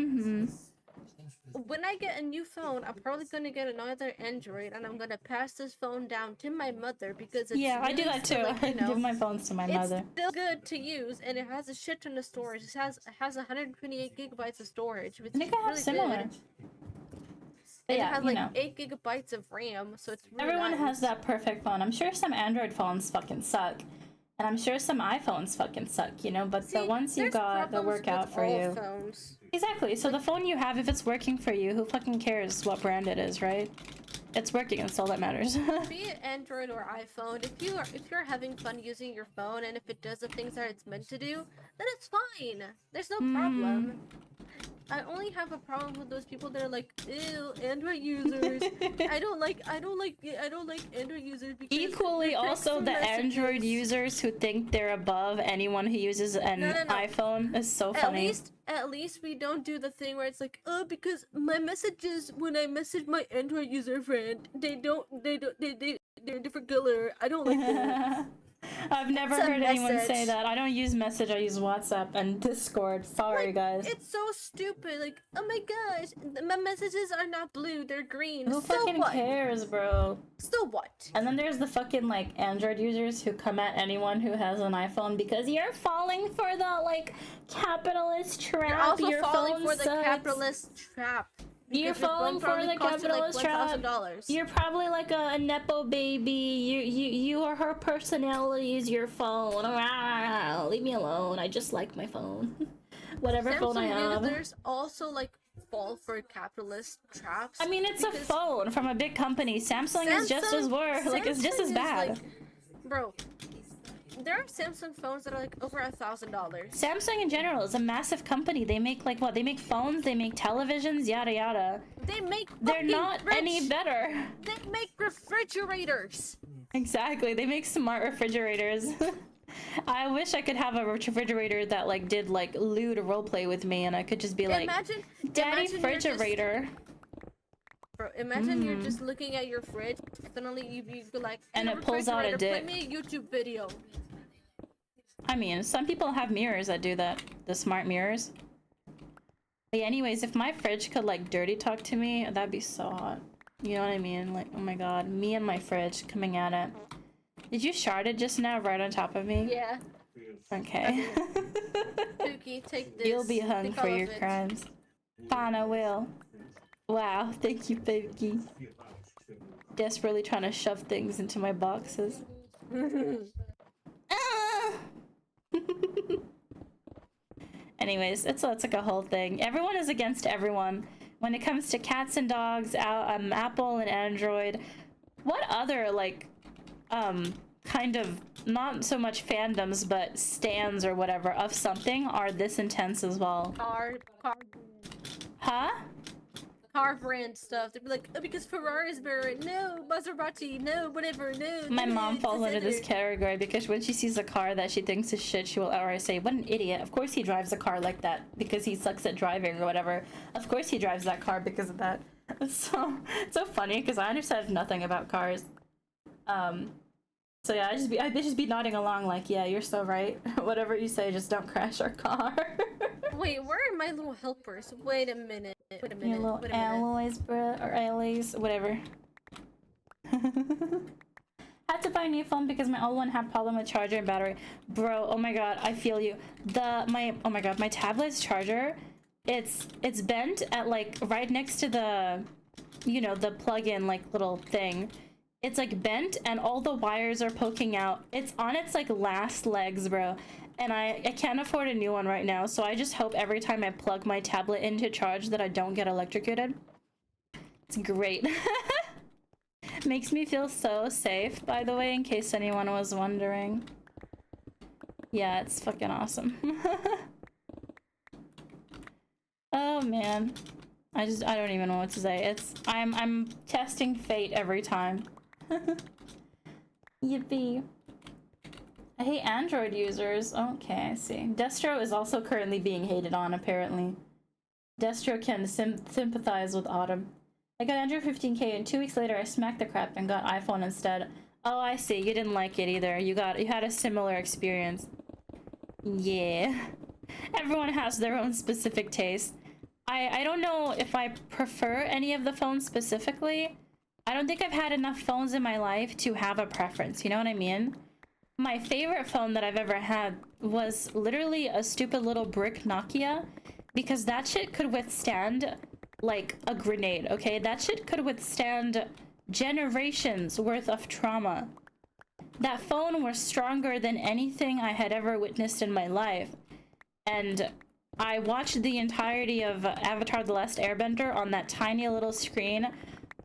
When I get a new phone, I'm probably gonna get another Android, and I'm gonna pass this phone down to my mother because it's I do that too. Like, I give my phones to my mother. It's still good to use, and it has a shit ton of storage. It has 128 gigabytes of storage, which I think is I have really similar. good. But It yeah, has you like know. 8 gigabytes of RAM, so it's really Everyone nice. has that perfect phone. I'm sure some Android phones fucking suck. And I'm sure some iPhones fucking suck, you know, but the ones you there's got that problems work out with for all you. phones. Exactly. So the phone you have, if it's working for you, who fucking cares what brand it is, right? It's working, that's all that matters. Be it Android or iPhone, if you're having fun using your phone and if it does the things that it's meant to do, then it's fine. There's no problem. I only have a problem with those people that are like, ew, Android users. I don't like Android users because Equally, they text also for the Android messages. users who think they're above anyone who uses an iPhone is so funny. At least we don't do the thing where it's like, oh, because my messages when I message my Android user friend, they're a different color. I don't like that. I've never It's a heard anyone say message. that. I don't use message, I use WhatsApp and Discord. Sorry, Like, guys. it's so stupid. Like, oh my gosh, my messages are not blue, they're green. Who So fucking what? cares, bro? So what? And then there's the fucking, like, Android users who come at anyone who has an iPhone because you're falling for the, like, capitalist trap. You're also Your falling phone for the sucks. capitalist trap. You're Because your falling phone for probably the cost you, like, capitalist trap. $1,000. You're probably like a nepo baby. You are her personality is your phone. Leave me alone. I just like my phone. Whatever phone I Samsung have. users also like fall for capitalist traps. I mean, it's a because phone from a big company. Samsung is just as worse. Like, it's just Samsung as is, bad. like, bro, there are Samsung phones that are like over $1,000. Samsung in general is a massive company. They make like what? They make phones, they make televisions, yada yada. They make They're fucking not any fridge- better. They make refrigerators. Exactly. They make smart refrigerators. I wish I could have a refrigerator that like did like lewd roleplay with me and I could just be like, Imagine, Daddy imagine you're just- refrigerator. Bro, imagine you're just looking at your fridge, suddenly you go like, And "Hey, it pulls out a refrigerator, dick. Play me a YouTube video. I mean, some people have mirrors that do that. The smart mirrors. But yeah, anyways, if my fridge could like dirty talk to me, that'd be so hot. You know what I mean? Like, oh my god, me and my fridge coming at it. Did you shard it just now right on top of me? Yeah. Okay. Pookie, take this. You'll be hung Take for all your of it. crimes. Fine, I will. Wow, thank you, Pokey. Desperately trying to shove things into my boxes. Ah! Anyways, it's like a whole thing. Everyone is against everyone. When it comes to cats and dogs, Apple and Android. What other, like, kind of, not so much fandoms, but stands or whatever of something are this intense as well? Huh? Car brand stuff. They'd be like, oh, because Ferrari's better. No, Maserati. No, whatever. No. My no, mom it's falls under this other." category because when she sees a car that she thinks is shit, she will outright say, what an idiot. Of course he drives a car like that because he sucks at driving or whatever. Of course he drives that car because of that. It's so funny because I understand nothing about cars. So yeah, I just be nodding along like, yeah, you're so right. Whatever you say, just don't crash our car. Wait, where are my little helpers? Wait a minute. Wait a Your minute. little Wait a minute. alloys, bruh, or alloys, whatever. Had to buy a new phone because my old one had problem with charger and battery. Bro, oh my god, I feel you. Oh my god, my tablet's charger, it's bent at like right next to the, you know, the plug-in like little thing. It's like bent and all the wires are poking out. It's on its like last legs, bro. And I can't afford a new one right now, so I just hope every time I plug my tablet into charge that I don't get electrocuted. It's great. Makes me feel so safe, by the way, in case anyone was wondering. Yeah, it's fucking awesome. Oh man. I don't even know what to say. I'm testing fate every time. Yippee. I hate Android users. Okay, I see. Destro is also currently being hated on, apparently. Destro can sympathize with Autumn. I got Android 15K and 2 weeks later I smacked the crap and got iPhone instead. Oh, I see. You didn't like it either. You had a similar experience. Yeah. Everyone has their own specific taste. I don't know if I prefer any of the phones specifically. I don't think I've had enough phones in my life to have a preference, you know what I mean? My favorite phone that I've ever had was literally a stupid little brick Nokia because that shit could withstand like a grenade, okay? That shit could withstand generations worth of trauma. That phone was stronger than anything I had ever witnessed in my life. And I watched the entirety of Avatar: The Last Airbender on that tiny little screen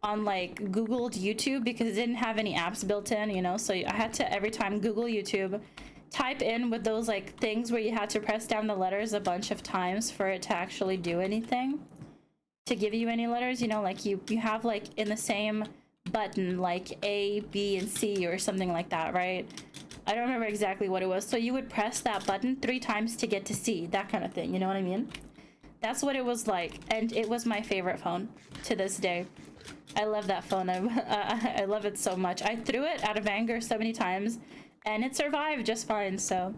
on like Googled YouTube because it didn't have any apps built in, you know, so I had to every time Google YouTube, type in with those like things where you had to press down the letters a bunch of times for it to actually do anything, to give you any letters, you know, like you have like in the same button like A, B, and C or something like that, right? I don't remember exactly what it was. So you would press that button 3 times to get to C, that kind of thing, you know what I mean? That's what it was like, and it was my favorite phone to this day. I love that phone. I love it so much. I threw it out of anger so many times, and it survived just fine, so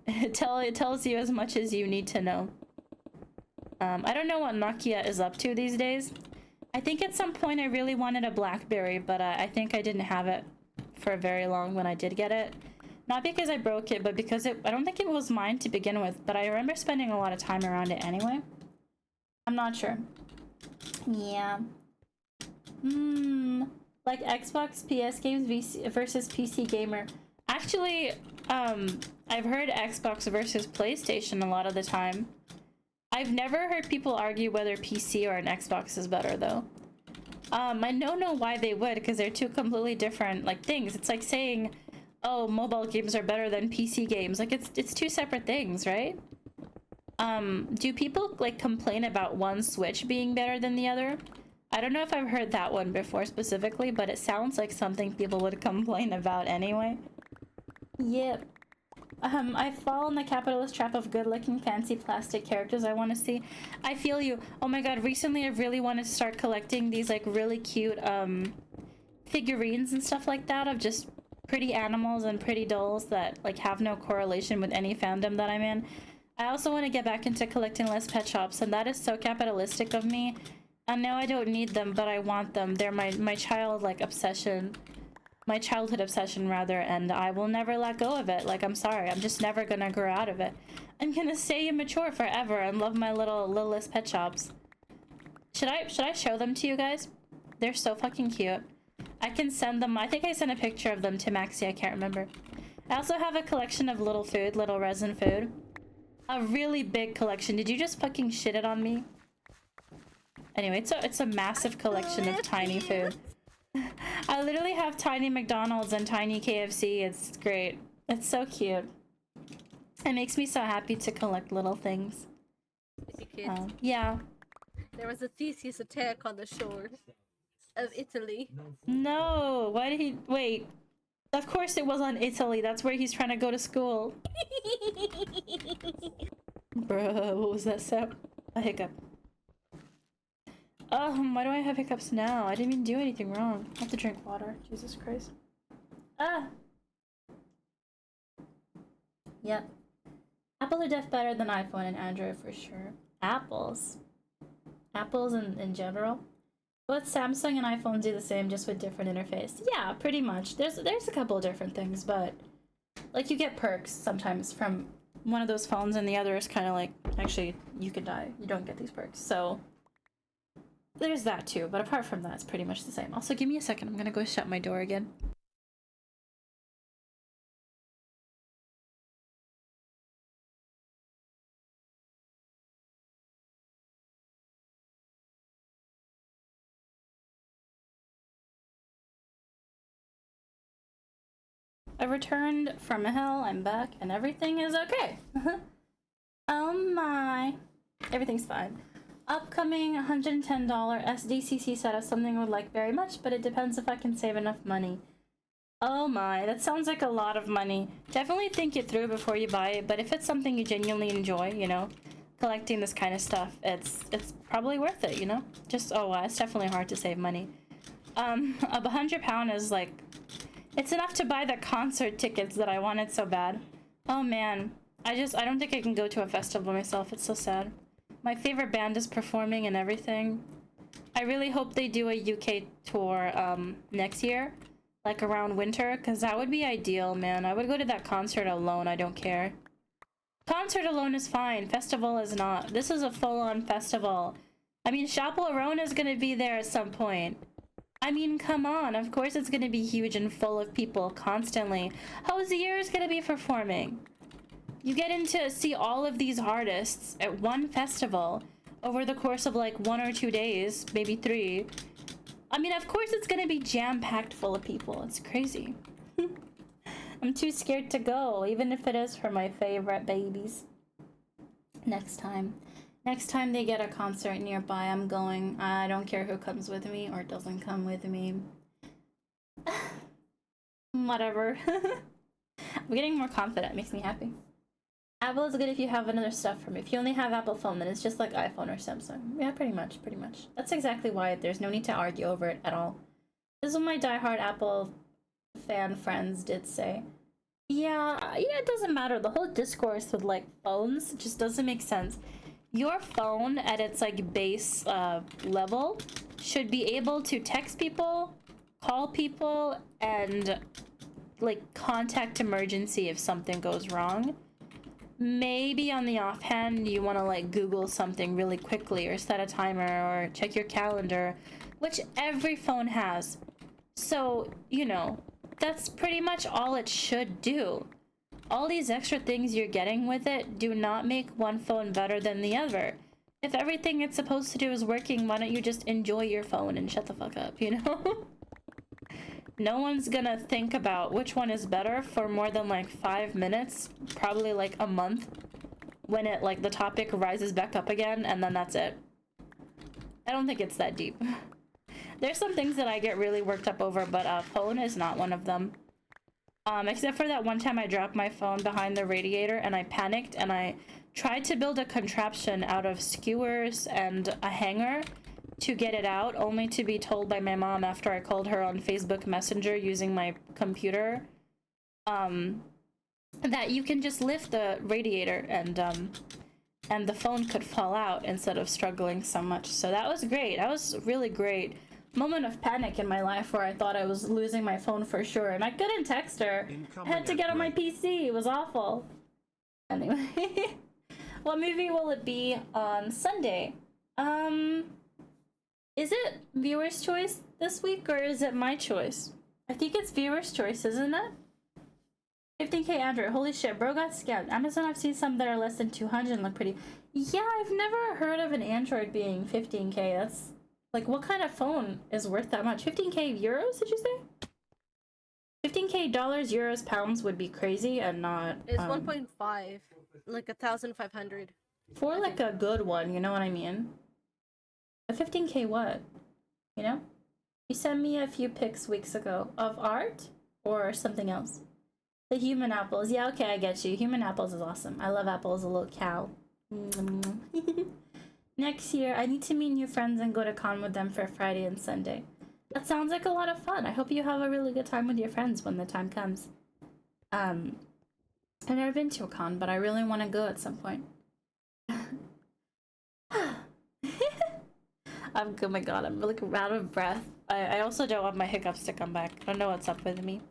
it tells you as much as you need to know. I don't know what Nokia is up to these days. I think at some point I really wanted a BlackBerry, but I think I didn't have it for very long when I did get it. Not because I broke it, but because I don't think it was mine to begin with, but I remember spending a lot of time around it anyway. I'm not sure. Yeah. Like Xbox PS games versus PC gamer. Actually, I've heard Xbox versus PlayStation a lot of the time. I've never heard people argue whether PC or an Xbox is better, though. I don't know why they would, because they're two completely different, like, things. It's like saying, oh, mobile games are better than PC games. Like, it's two separate things, right? Do people, like, complain about one Switch being better than the other? I don't know if I've heard that one before specifically, but it sounds like something people would complain about anyway. Yep. I fall in the capitalist trap of good-looking, fancy plastic characters I want to see. I feel you. Oh my god, recently I really wanted to start collecting these, like, really cute, figurines and stuff like that of just pretty animals and pretty dolls that, like, have no correlation with any fandom that I'm in. I also want to get back into collecting less pet shops, and that is so capitalistic of me. And no, I don't need them, but I want them. They're my childhood obsession, rather, and I will never let go of it. Like, I'm sorry, I'm just never gonna grow out of it. I'm gonna stay immature forever and love my littlest pet shops. Should I show them to you guys? They're so fucking cute. I can send them. I think I sent a picture of them to Maxie. I can't remember. I also have a collection of little resin food. A really big collection. Did you just fucking shit it on me? Anyway, it's a massive collection of tiny food. I literally have tiny McDonald's and tiny KFC. It's great. It's so cute. It makes me so happy to collect little things. Yeah. There was a theseus attack on the shore of Italy. No, why did he... Wait. Of course it was on Italy. That's where he's trying to go to school. Bruh, what was that sound? A hiccup. Why do I have hiccups now? I didn't even do anything wrong. I have to drink water. Jesus Christ. Ah! Yep. Apple are def better than iPhone and Android for sure. Apples in general. Both Samsung and iPhone do the same, just with different interface. Yeah, pretty much. There's a couple of different things, but like you get perks sometimes from one of those phones, and the other is kind of like, actually, you could die. You don't get these perks, so there's that too. But apart from that, it's pretty much the same. Also, give me a second. I'm gonna go shut my door again. I returned from hell, I'm back, and everything is okay. Oh my. Everything's fine. Upcoming $110 SDCC setup, something I would like very much, but it depends if I can save enough money. Oh my, that sounds like a lot of money. Definitely think it through before you buy it, but if it's something you genuinely enjoy, you know, collecting this kind of stuff, it's probably worth it, you know? Just, oh wow, it's definitely hard to save money. £100 is like, it's enough to buy the concert tickets that I wanted so bad. Oh man, I don't think I can go to a festival myself. It's so sad. My favorite band is performing and everything. I really hope they do a UK tour next year, like around winter, because that would be ideal, man. I would go to that concert alone. I don't care. Concert alone is fine. Festival is not. This is a full-on festival. I mean, Chaperone is gonna be there at some point. I mean, come on, of course it's gonna be huge and full of people constantly. Hosier is gonna be performing. You get in to see all of these artists at one festival over the course of like 1 or 2 days, maybe 3. I mean, of course it's gonna be jam-packed full of people. It's crazy. I'm too scared to go, even if it is for my favorite babies. Next time they get a concert nearby, I'm going. I don't care who comes with me or doesn't come with me. Whatever. I'm getting more confident. It makes me happy. Apple is good if you have another stuff from it. If you only have Apple phone, then it's just like iPhone or Samsung. Yeah, pretty much. That's exactly why there's no need to argue over it at all. This is what my diehard Apple fan friends did say. Yeah, it doesn't matter. The whole discourse with like phones just doesn't make sense. Your phone at its like base level should be able to text people, call people, and like contact emergency if something goes wrong. Maybe on the offhand you want to like Google something really quickly or set a timer or check your calendar, which every phone has. So, you know, that's pretty much all it should do. All these extra things you're getting with it do not make one phone better than the other. If everything it's supposed to do is working, why don't you just enjoy your phone and shut the fuck up, you know? No one's gonna think about which one is better for more than like 5 minutes, probably like a month, when it like the topic rises back up again, and then that's it. I don't think it's that deep. There's some things that I get really worked up over, but phone is not one of them. Except for that one time I dropped my phone behind the radiator and I panicked and I tried to build a contraption out of skewers and a hanger to get it out, only to be told by my mom after I called her on Facebook Messenger using my computer, that you can just lift the radiator and the phone could fall out instead of struggling so much. So that was great. That was really great. Moment of panic in my life where I thought I was losing my phone for sure, and I couldn't text her. I had to get on my PC. It was awful. Anyway, what movie will it be on Sunday? Is it viewer's choice this week or is it my choice? I think it's viewer's choice, isn't it? 15k Android. Holy shit, bro got scammed. Amazon, I've seen some that are less than 200 and look pretty. Yeah, I've never heard of an Android being 15k. That's like, what kind of phone is worth that much? 15k euros, did you say? 15k dollars, euros, pounds would be crazy and not... It's 1.5, like 1,500. For like a good one, you know what I mean? A 15k what? You know? You sent me a few pics weeks ago of art or something else. The human apples. Yeah, okay, I get you. Human apples is awesome. I love apples, a little cow. Next year, I need to meet new friends and go to con with them for Friday and Sunday. That sounds like a lot of fun. I hope you have a really good time with your friends when the time comes. I've never been to a con, but I really want to go at some point. Oh my god, I'm like out of breath. I also don't want my hiccups to come back. I don't know what's up with me.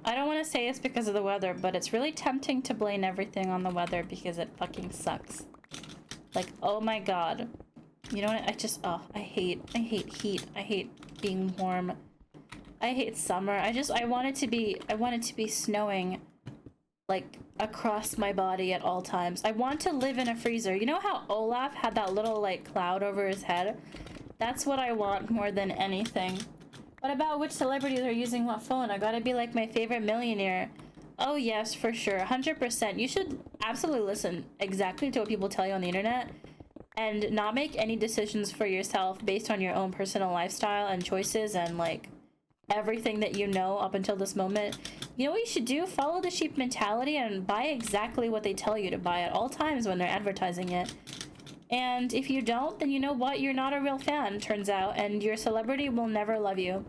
I don't want to say it's because of the weather, but it's really tempting to blame everything on the weather because it fucking sucks. Like, oh my god. You know what? I hate heat. I hate being warm. I hate summer. I want it to be snowing like across my body at all times. I want to live in a freezer. You know how Olaf had that little like cloud over his head? That's what I want more than anything. What about which celebrities are using what phone? I gotta be like my favorite millionaire. Oh yes, for sure, 100%. You should absolutely listen exactly to what people tell you on the internet and not make any decisions for yourself based on your own personal lifestyle and choices and like everything that you know up until this moment. You know what you should do? Follow the sheep mentality and buy exactly what they tell you to buy at all times when they're advertising it. And if you don't, then you know what? You're not a real fan, turns out, and your celebrity will never love you.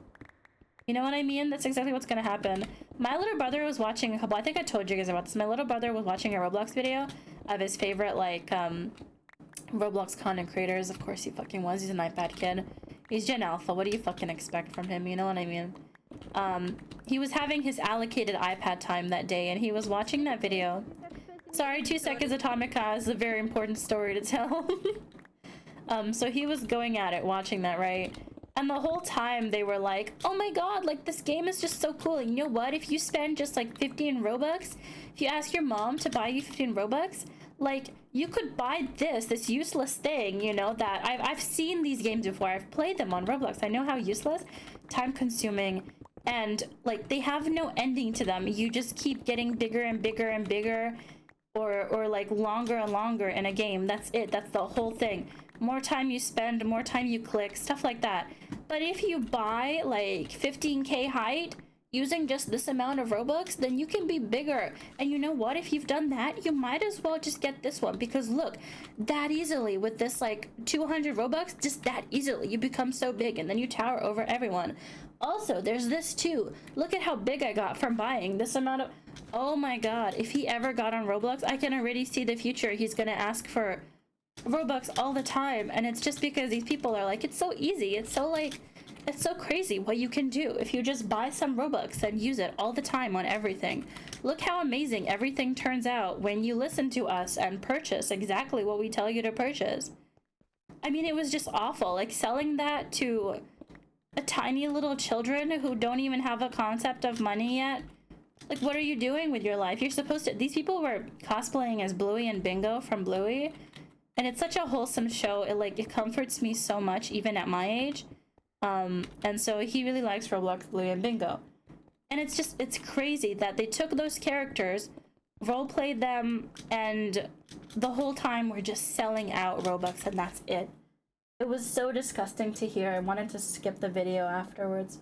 You know what I mean? That's exactly what's gonna happen. My little brother was watching a couple, I think I told you guys about this. My little brother was watching a Roblox video of his favorite, like, Roblox content creators. Of course he fucking was. He's an iPad kid. He's Gen Alpha. What do you fucking expect from him? You know what I mean? He was having his allocated iPad time that day, and he was watching that video. Sorry, 2 seconds, Atomica is a very important story to tell. So he was going at it, watching that, right? And the whole time they were like, oh my god, like this game is just so cool. And you know what? If you spend just like 15 Robux, if you ask your mom to buy you 15 Robux, like you could buy this useless thing, you know, that I've seen these games before. I've played them on Roblox. I know how useless, time consuming, and like they have no ending to them. You just keep getting bigger and bigger and bigger, or like longer and longer in a game. That's it. That's the whole thing. More time you spend, more time you click, stuff like that. But if you buy like 15k height, using just this amount of Robux, then you can be bigger. And you know what? If you've done that, you might as well just get this one, because look, that easily with this like 200 Robux, just that easily, you become so big and then you tower over everyone. Also, there's this too. Look at how big I got from buying this amount of... Oh my god, if he ever got on Roblox, I can already see the future. He's gonna ask for Robux all the time, and it's just because these people are like, it's so easy, it's so like, it's so crazy what you can do if you just buy some Robux and use it all the time on everything. Look how amazing everything turns out when you listen to us and purchase exactly what we tell you to purchase. I mean, it was just awful, like selling that to a tiny little children who don't even have a concept of money yet. Like, what are you doing with your life? You're supposed to... These people were cosplaying as Bluey and Bingo from Bluey, and it's such a wholesome show. It comforts me so much, even at my age. And so he really likes Roblox, Bluey, and Bingo. And it's crazy that they took those characters, role-played them, and the whole time we're just selling out Robux, and that's it. It was so disgusting to hear. I wanted to skip the video afterwards.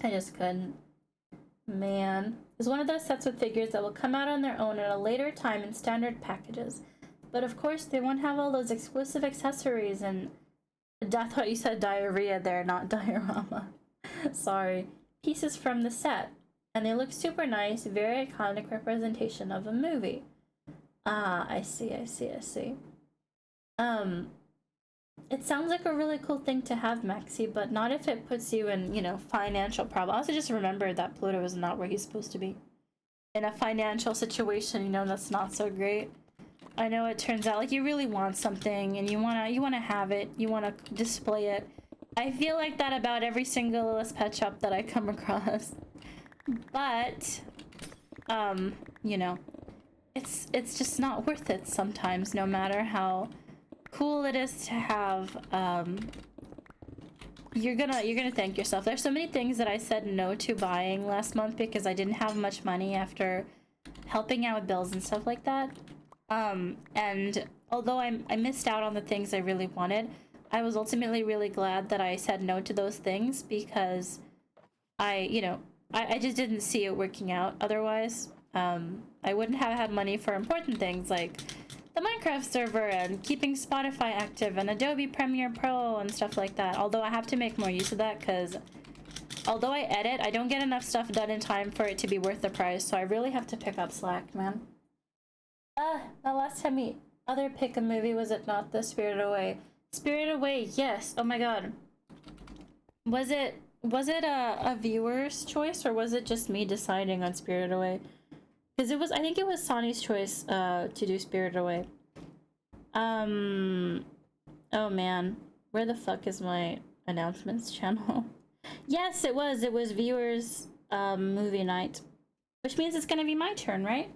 I just couldn't. Man. It's one of those sets with figures that will come out on their own at a later time in standard packages. But of course, they won't have all those exclusive accessories and... I thought you said diarrhea there, not diorama. Sorry. Pieces from the set. And they look super nice, very iconic representation of a movie. Ah, I see. It sounds like a really cool thing to have, Maxi, but not if it puts you in, you know, financial problems. Also, just remember that Pluto is not where he's supposed to be. In a financial situation, you know, that's not so great. I know it turns out like you really want something and you wanna have it, you wanna display it. I feel like that about every single Lilith pet shop that I come across. But, you know, it's just not worth it sometimes, no matter how cool it is to have. You're gonna thank yourself. There's so many things that I said no to buying last month because I didn't have much money after helping out with bills and stuff like that. And although I missed out on the things I really wanted, I was ultimately really glad that I said no to those things because I just didn't see it working out otherwise. I wouldn't have had money for important things like the Minecraft server and keeping Spotify active and Adobe Premiere Pro and stuff like that. Although I have to make more use of that because although I edit, I don't get enough stuff done in time for it to be worth the price. So I really have to pick up slack, man. The last time we other pick a movie, was it not the Spirited Away? Spirited Away, yes. Oh my god. Was it a viewer's choice or was it just me deciding on Spirited Away? Because I think it was Sonny's choice to do Spirited Away. Oh man. Where the fuck is my announcements channel? Yes, it was viewers movie night. Which means it's gonna be my turn, right?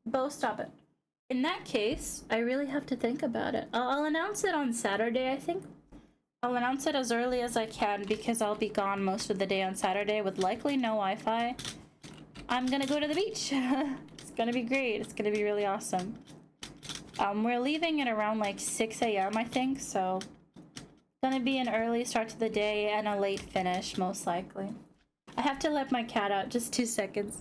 Bo, stop it. In that case, I really have to think about it. I'll announce it on Saturday, I think. I'll announce it as early as I can because I'll be gone most of the day on Saturday with likely no Wi-Fi. I'm gonna go to the beach. It's gonna be great. It's gonna be really awesome. We're leaving at around like 6 a.m. I think, so it's gonna be an early start to the day and a late finish, most likely. I have to let my cat out, just 2 seconds.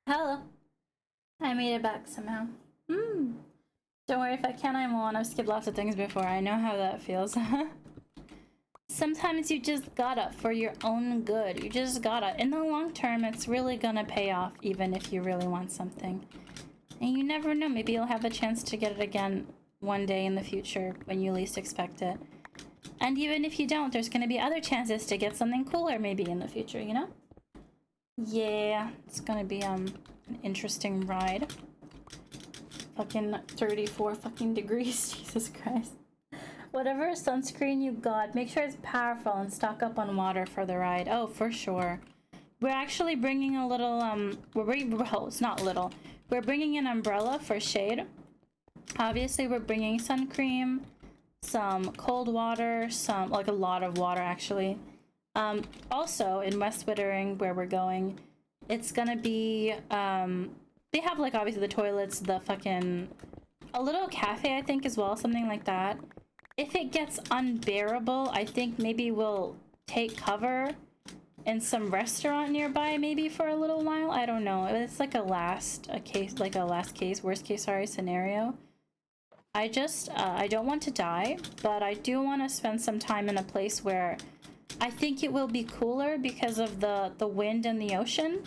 Hello. I made it back somehow. Don't worry, if I can, I won't. I've skipped lots of things before. I know how that feels. Sometimes you just gotta, for your own good. You just gotta. In the long term, it's really gonna pay off, even if you really want something. And you never know, maybe you'll have a chance to get it again one day in the future when you least expect it. And even if you don't, there's gonna be other chances to get something cooler maybe in the future, you know? Yeah, it's gonna be an interesting ride. Fucking 34 fucking degrees, Jesus Christ. Whatever sunscreen you got, make sure it's powerful and stock up on water for the ride. Oh, for sure. We're actually bringing a little, well, it's not little. We're bringing an umbrella for shade. Obviously, we're bringing sun cream, some cold water, like a lot of water, actually. Also, in West Wittering, where we're going, it's gonna be, they have, like, obviously the toilets, the fucking, a little cafe, I think, as well, something like that. If it gets unbearable, I think maybe we'll take cover in some restaurant nearby, maybe for a little while. I don't know. It's like a last case, worst case, sorry, scenario. I don't want to die, but I do want to spend some time in a place where I think it will be cooler because of the wind and the ocean.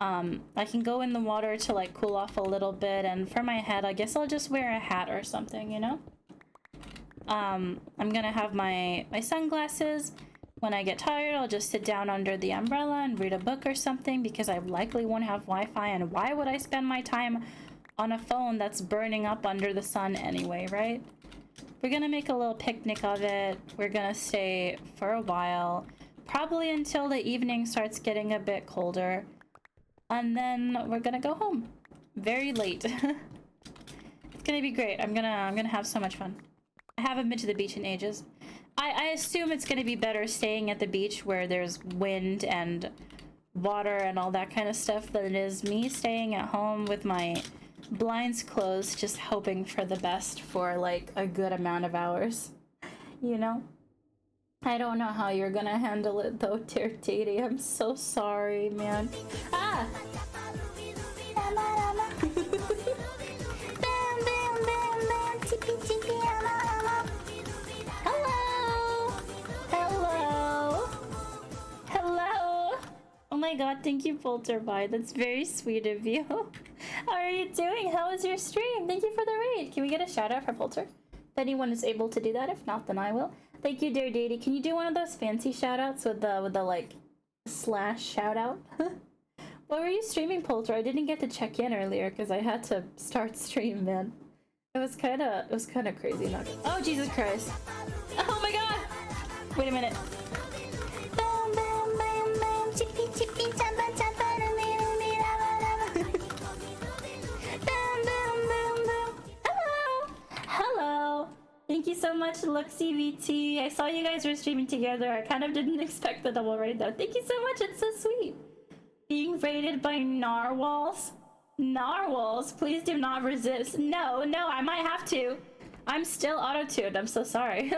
I can go in the water to like cool off a little bit, and for my head, I guess I'll just wear a hat or something, you know? I'm gonna have my sunglasses. When I get tired, I'll just sit down under the umbrella and read a book or something because I likely won't have Wi-Fi, and why would I spend my time on a phone that's burning up under the sun anyway, right? We're gonna make a little picnic of it. We're gonna stay for a while, probably until the evening starts getting a bit colder, and then we're gonna go home very late. It's gonna be great. I'm gonna have so much fun. I haven't been to the beach in ages. I assume it's gonna be better staying at the beach where there's wind and water and all that kind of stuff than it is me staying at home with my blinds closed, just hoping for the best for like a good amount of hours, you know? I don't know how you're gonna handle it though, dear Daddy. I'm so sorry, man. Ah! Hello! Hello! Hello! Oh my god, thank you, Polterby. That's very sweet of you. How are you doing? How was your stream? Thank you for the raid. Can we get a shout out for Polter? If anyone is able to do that, if not, then I will. Thank you, dear Daddy. Can you do one of those fancy shout outs with the like slash shout out? What were you streaming, Polter? I didn't get to check in earlier because I had to start stream, man. It was kind of crazy. Not. Oh Jesus Christ! Oh my God! Wait a minute. Hello! Hello! Thank you so much, Luxy VT. I saw you guys were streaming together. I kind of didn't expect the double raid though. Thank you so much. It's so sweet. Being raided by narwhals. Narwhals, please do not resist. No, I might have to. I'm still auto-tuned. I'm so sorry.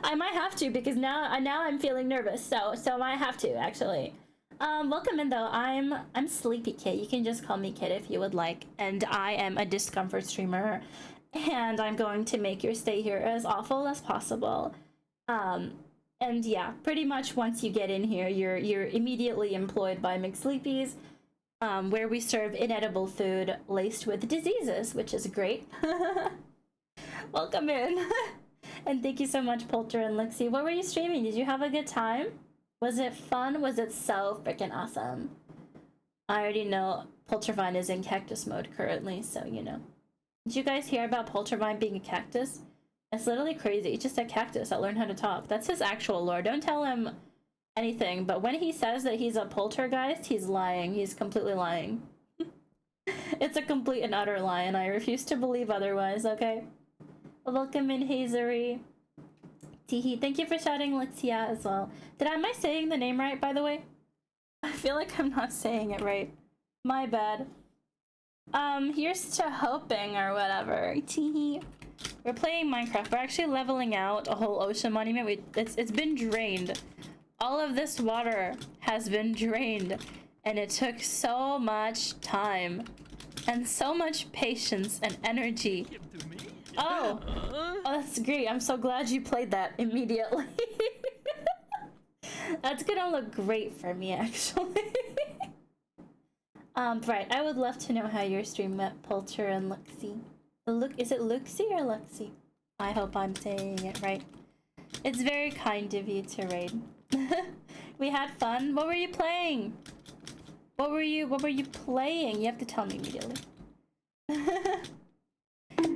I might have to because now I'm feeling nervous. So I might have to actually. Welcome in though. I'm Sleepy Kit. You can just call me Kit if you would like. And I am a discomfort streamer, and I'm going to make your stay here as awful as possible. And yeah, pretty much once you get in here, you're immediately employed by McSleepies. Where we serve inedible food laced with diseases, which is great. Welcome in. And thank you so much, Polter and Lixie. What were you streaming? Did you have a good time? Was it fun? Was it so freaking awesome? I already know Poltervine is in cactus mode currently, so you know. Did you guys hear about Poltervine being a cactus? It's literally crazy. It's just a cactus that learned how to talk. That's his actual lore. Don't tell him anything, but when he says that he's a poltergeist, he's lying. He's completely lying. It's a complete and utter lie, and I refuse to believe otherwise, okay? Welcome in, Hazery. Teehee, thank you for shouting Lexia as well. Am I saying the name right, by the way? I feel like I'm not saying it right. My bad. Here's to hoping or whatever. Teehee. We're playing Minecraft. We're actually leveling out a whole ocean monument. It's been drained. All of this water has been drained, and it took so much time and so much patience and energy. Oh, that's great. I'm so glad you played that immediately. That's gonna look great for me, actually. Right. I would love to know how your stream went, Polter and Luxie. Is it Luxie or Luxie? I hope I'm saying it right. It's very kind of you to raid. We had fun. What were you playing? What were you playing? You have to tell me immediately.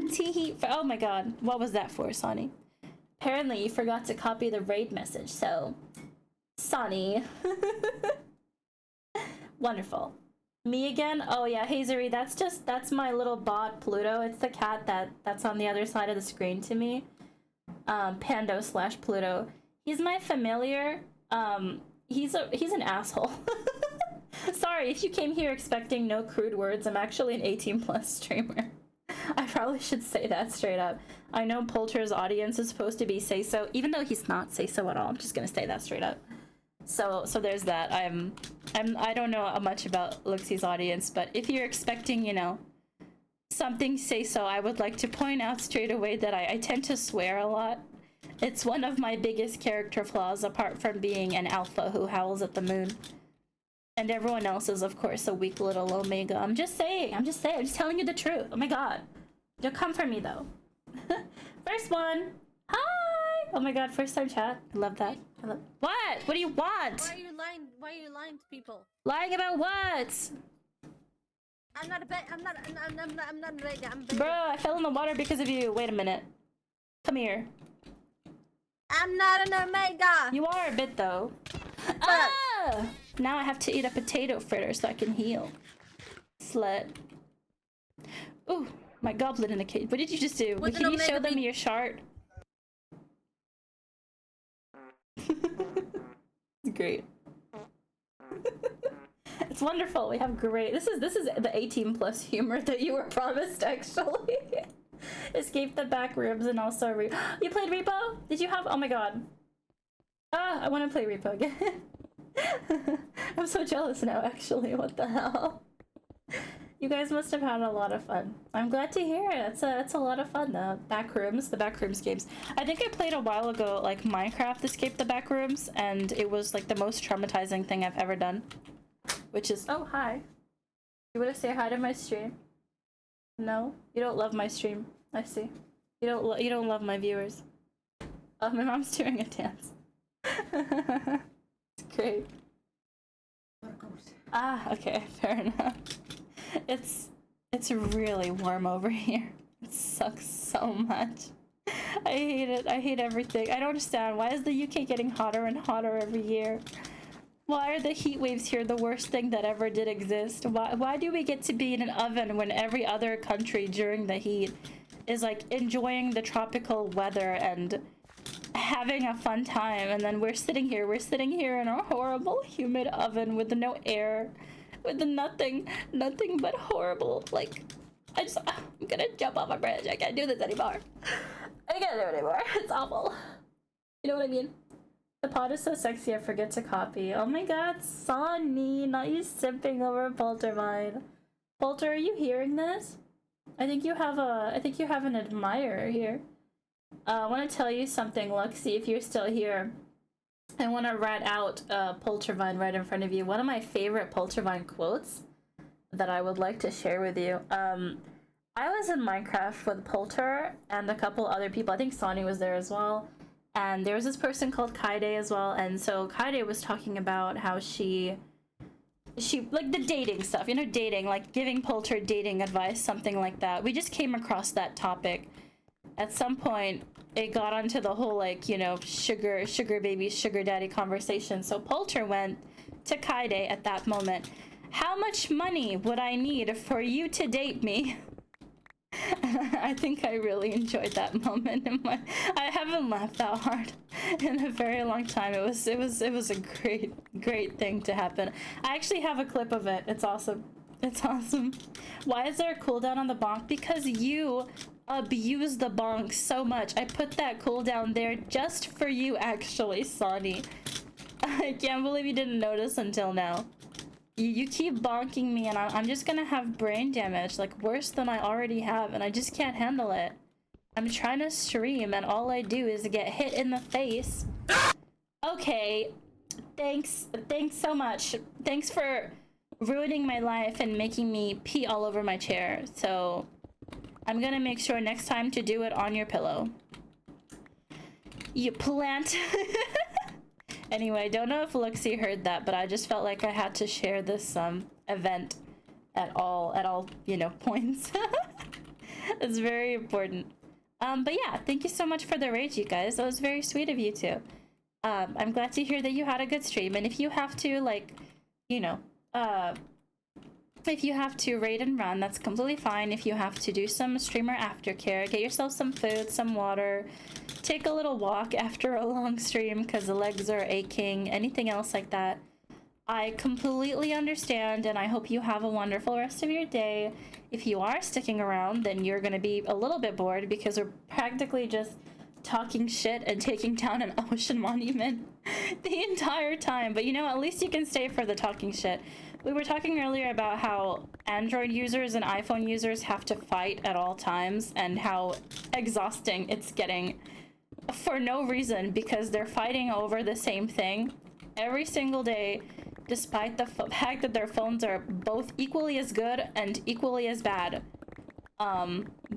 anti-heat. Oh my god, what was that for, Sonny? Apparently, you forgot to copy the raid message, so Sonny. Wonderful. Me again? Oh yeah, Hazery, that's my little bot Pluto. It's the cat that's on the other side of the screen to me. Pando / Pluto. He's my familiar. He's an asshole. Sorry if you came here expecting no crude words. I'm actually an 18+ streamer. I probably should say that straight up. I know Polter's audience is supposed to be say so, even though he's not say so at all. I'm just gonna say that straight up. So there's that. I don't know much about Luxie's audience, but if you're expecting, you know, something say so, I would like to point out straight away that I tend to swear a lot. It's one of my biggest character flaws, apart from being an alpha who howls at the moon. And everyone else is, of course, a weak little omega. I'm just saying. I'm just telling you the truth. Oh my god. Don't come for me, though. First one. Hi! Oh my god, first time chat. I love that. What? What do you want? Why are you lying? Why are you lying to people? Lying about what? I'm not a bad. I'm not a bad guy. I'm bad. Bro, I fell in the water because of you. Wait a minute. Come here. I'm not an omega. You are a bit, though. Ah! Now I have to eat a potato fritter so I can heal. Slut. Ooh, my goblet in a cage. What did you just do? With Can an you show omega them your chart? It's great. It's wonderful. We have great. This is the 18+ humor that you were promised, actually. Escape the back ribs and also you played Repo? Did you have? Oh my god. Ah, I want to play Repo again. I'm so jealous now, actually. What the hell? You guys must have had a lot of fun. I'm glad to hear it. It's a lot of fun. The backrooms games. I think I played a while ago, like Minecraft Escape the Backrooms, and it was like the most traumatizing thing I've ever done. Which is, oh hi. You want to say hi to my stream? No, you don't love my stream. I see. You don't love my viewers. Oh, my mom's doing a dance. It's great. Ah, okay, fair enough. It's really warm over here. It sucks so much. I hate it. I hate everything. I don't understand. Why is the UK getting hotter and hotter every year? Why are the heat waves here the worst thing that ever did exist? Why do we get to be in an oven when every other country during the heat is like enjoying the tropical weather and having a fun time, and then we're sitting here in a horrible humid oven with no air, with nothing but horrible, like, I'm gonna jump off a bridge. I can't do this anymore. I can't do it anymore. It's awful. You know what I mean? The pod is so sexy I forget to copy. Oh my god, Sonny, not you simping over Poltermine. Polter, are you hearing this? I think you have an admirer here. I want to tell you something, Luxie, if you're still here. I want to rat out Poltervine right in front of you. One of my favorite Poltervine quotes that I would like to share with you. I was in Minecraft with Polter and a couple other people. I think Sonny was there as well. And there was this person called Kaide as well. And so Kaide was talking about how she like the dating stuff, you know, dating, like giving Polter dating advice, something like that. We just came across that topic. At some point, it got onto the whole, like, you know, sugar baby, sugar daddy conversation. So Polter went to Kaide at that moment. How much money would I need for you to date me? I think I really enjoyed that moment in my. I haven't laughed that hard in a very long time. It was a great thing to happen. I actually have a clip of it. It's awesome. It's awesome. Why is there a cooldown on the bonk? Because you abuse the bonk so much. I put that cooldown there just for you, actually, Sonny. I can't believe you didn't notice until now. You keep bonking me and I'm just gonna have brain damage, like worse than I already have, and I just can't handle it. I'm trying to stream and all I do is get hit in the face. Okay, thanks so much. Thanks for ruining my life and making me pee all over my chair. So I'm gonna make sure next time to do it on your pillow. You plant. Anyway, don't know if Luxie heard that, but I just felt like I had to share this event at all, you know, points. It's very important. But yeah, thank you so much for the rage, you guys. That was very sweet of you too. I'm glad to hear that you had a good stream. And if you have to, like, you know, if you have to raid and run, that's completely fine. If you have to do some streamer aftercare, get yourself some food, some water, take a little walk after a long stream because the legs are aching, anything else like that. I completely understand, and I hope you have a wonderful rest of your day. If you are sticking around, then you're going to be a little bit bored because we're practically just talking shit and taking down an ocean monument the entire time. But you know, at least you can stay for the talking shit. We were talking earlier about how Android users and iPhone users have to fight at all times and how exhausting it's getting for no reason because they're fighting over the same thing every single day, despite the fact that their phones are both equally as good and equally as bad,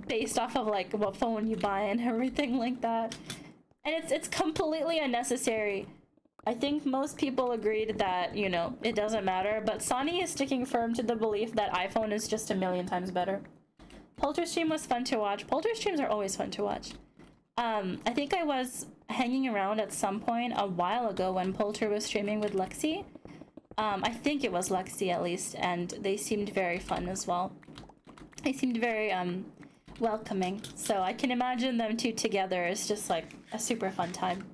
based off of like what phone you buy and everything like that. And it's completely unnecessary. I think most people agreed that, you know, it doesn't matter, but Sonny is sticking firm to the belief that iPhone is just a million times better. Polter stream was fun to watch. Polter streams are always fun to watch. I think I was hanging around at some point a while ago when Polter was streaming with Lexi. I think it was Lexi at least, and they seemed very fun as well. They seemed very welcoming, so I can imagine them two together is just like a super fun time.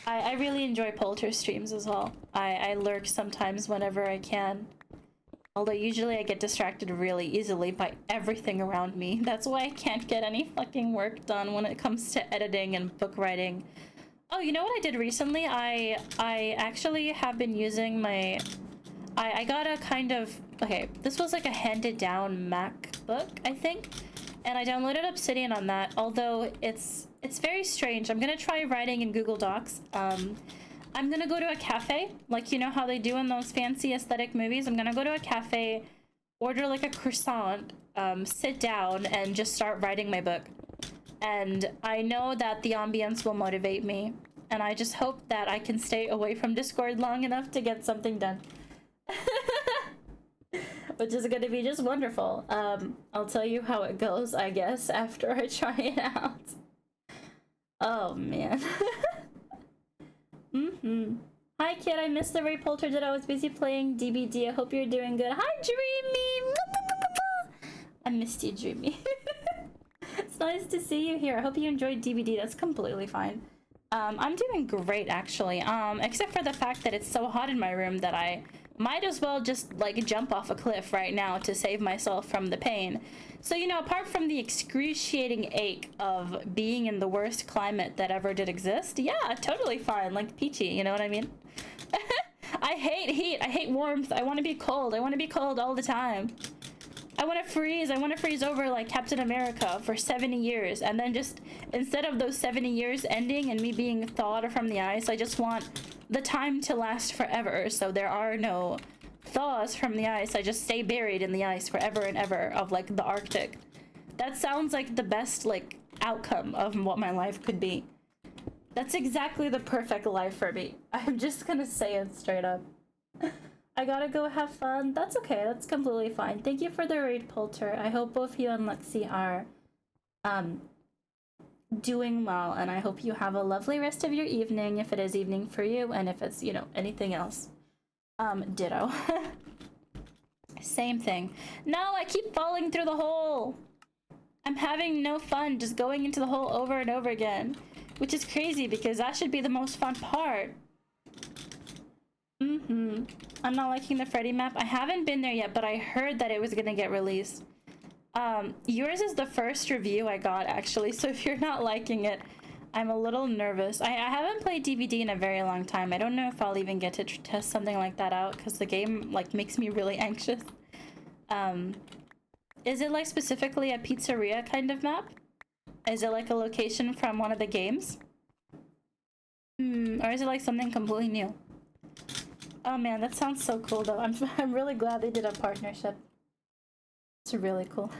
I really enjoy Polter streams as well. I lurk sometimes whenever I can. Although usually I get distracted really easily by everything around me. That's why I can't get any fucking work done when it comes to editing and book writing. Oh, you know what I did recently? I actually have been using my... I got a kind of... Okay, this was like a handed down MacBook, I think. And I downloaded Obsidian on that, although it's very strange. I'm gonna try writing in Google Docs. I'm gonna go to a cafe, like you know how they do in those fancy aesthetic movies. I'm gonna go to a cafe, order like a croissant, sit down, and just start writing my book. And I know that the ambience will motivate me, and I just hope that I can stay away from Discord long enough to get something done. Which is gonna be just wonderful. I'll tell you how it goes, I guess, after I try it out. Oh, man. Hi, kid. I missed the Ray Polter that I was busy playing DBD. I hope you're doing good. Hi, Dreamy! I missed you, Dreamy. It's nice to see you here. I hope you enjoyed DBD. That's completely fine. I'm doing great, actually. Except for the fact that it's so hot in my room that I might as well just, like, jump off a cliff right now to save myself from the pain. So, you know, apart from the excruciating ache of being in the worst climate that ever did exist, yeah, totally fine. Like, peachy, you know what I mean? I hate heat. I hate warmth. I want to be cold. I want to be cold all the time. I want to freeze. I want to freeze over like Captain America for 70 years. And then just, instead of those 70 years ending and me being thawed from the ice, I just want the time to last forever. So there are no thaws from the ice. I just stay buried in the ice forever and ever of like the Arctic. That sounds like the best like outcome of what my life could be. That's exactly the perfect life for me. I'm just gonna say it straight up. I gotta go have fun. That's okay. That's completely fine. Thank you for the raid, Polter. I hope both you and Lexi are doing well, and I hope you have a lovely rest of your evening if it is evening for you, and if it's, you know, anything else. Ditto. Same thing. No, I keep falling through the hole. I'm having no fun just going into the hole over and over again, which is crazy because that should be the most fun part. I'm not liking the Freddy map. I haven't been there yet, but I heard that it was gonna get released. Yours is the first review I got, actually, so if you're not liking it, I'm a little nervous. I haven't played DVD in a very long time. I don't know if I'll even get to test something like that out, because the game, like, makes me really anxious. Is it, like, specifically a pizzeria kind of map? Is it, like, a location from one of the games? Or is it, like, something completely new? Oh, man, that sounds so cool, though. I'm really glad they did a partnership. It's really cool.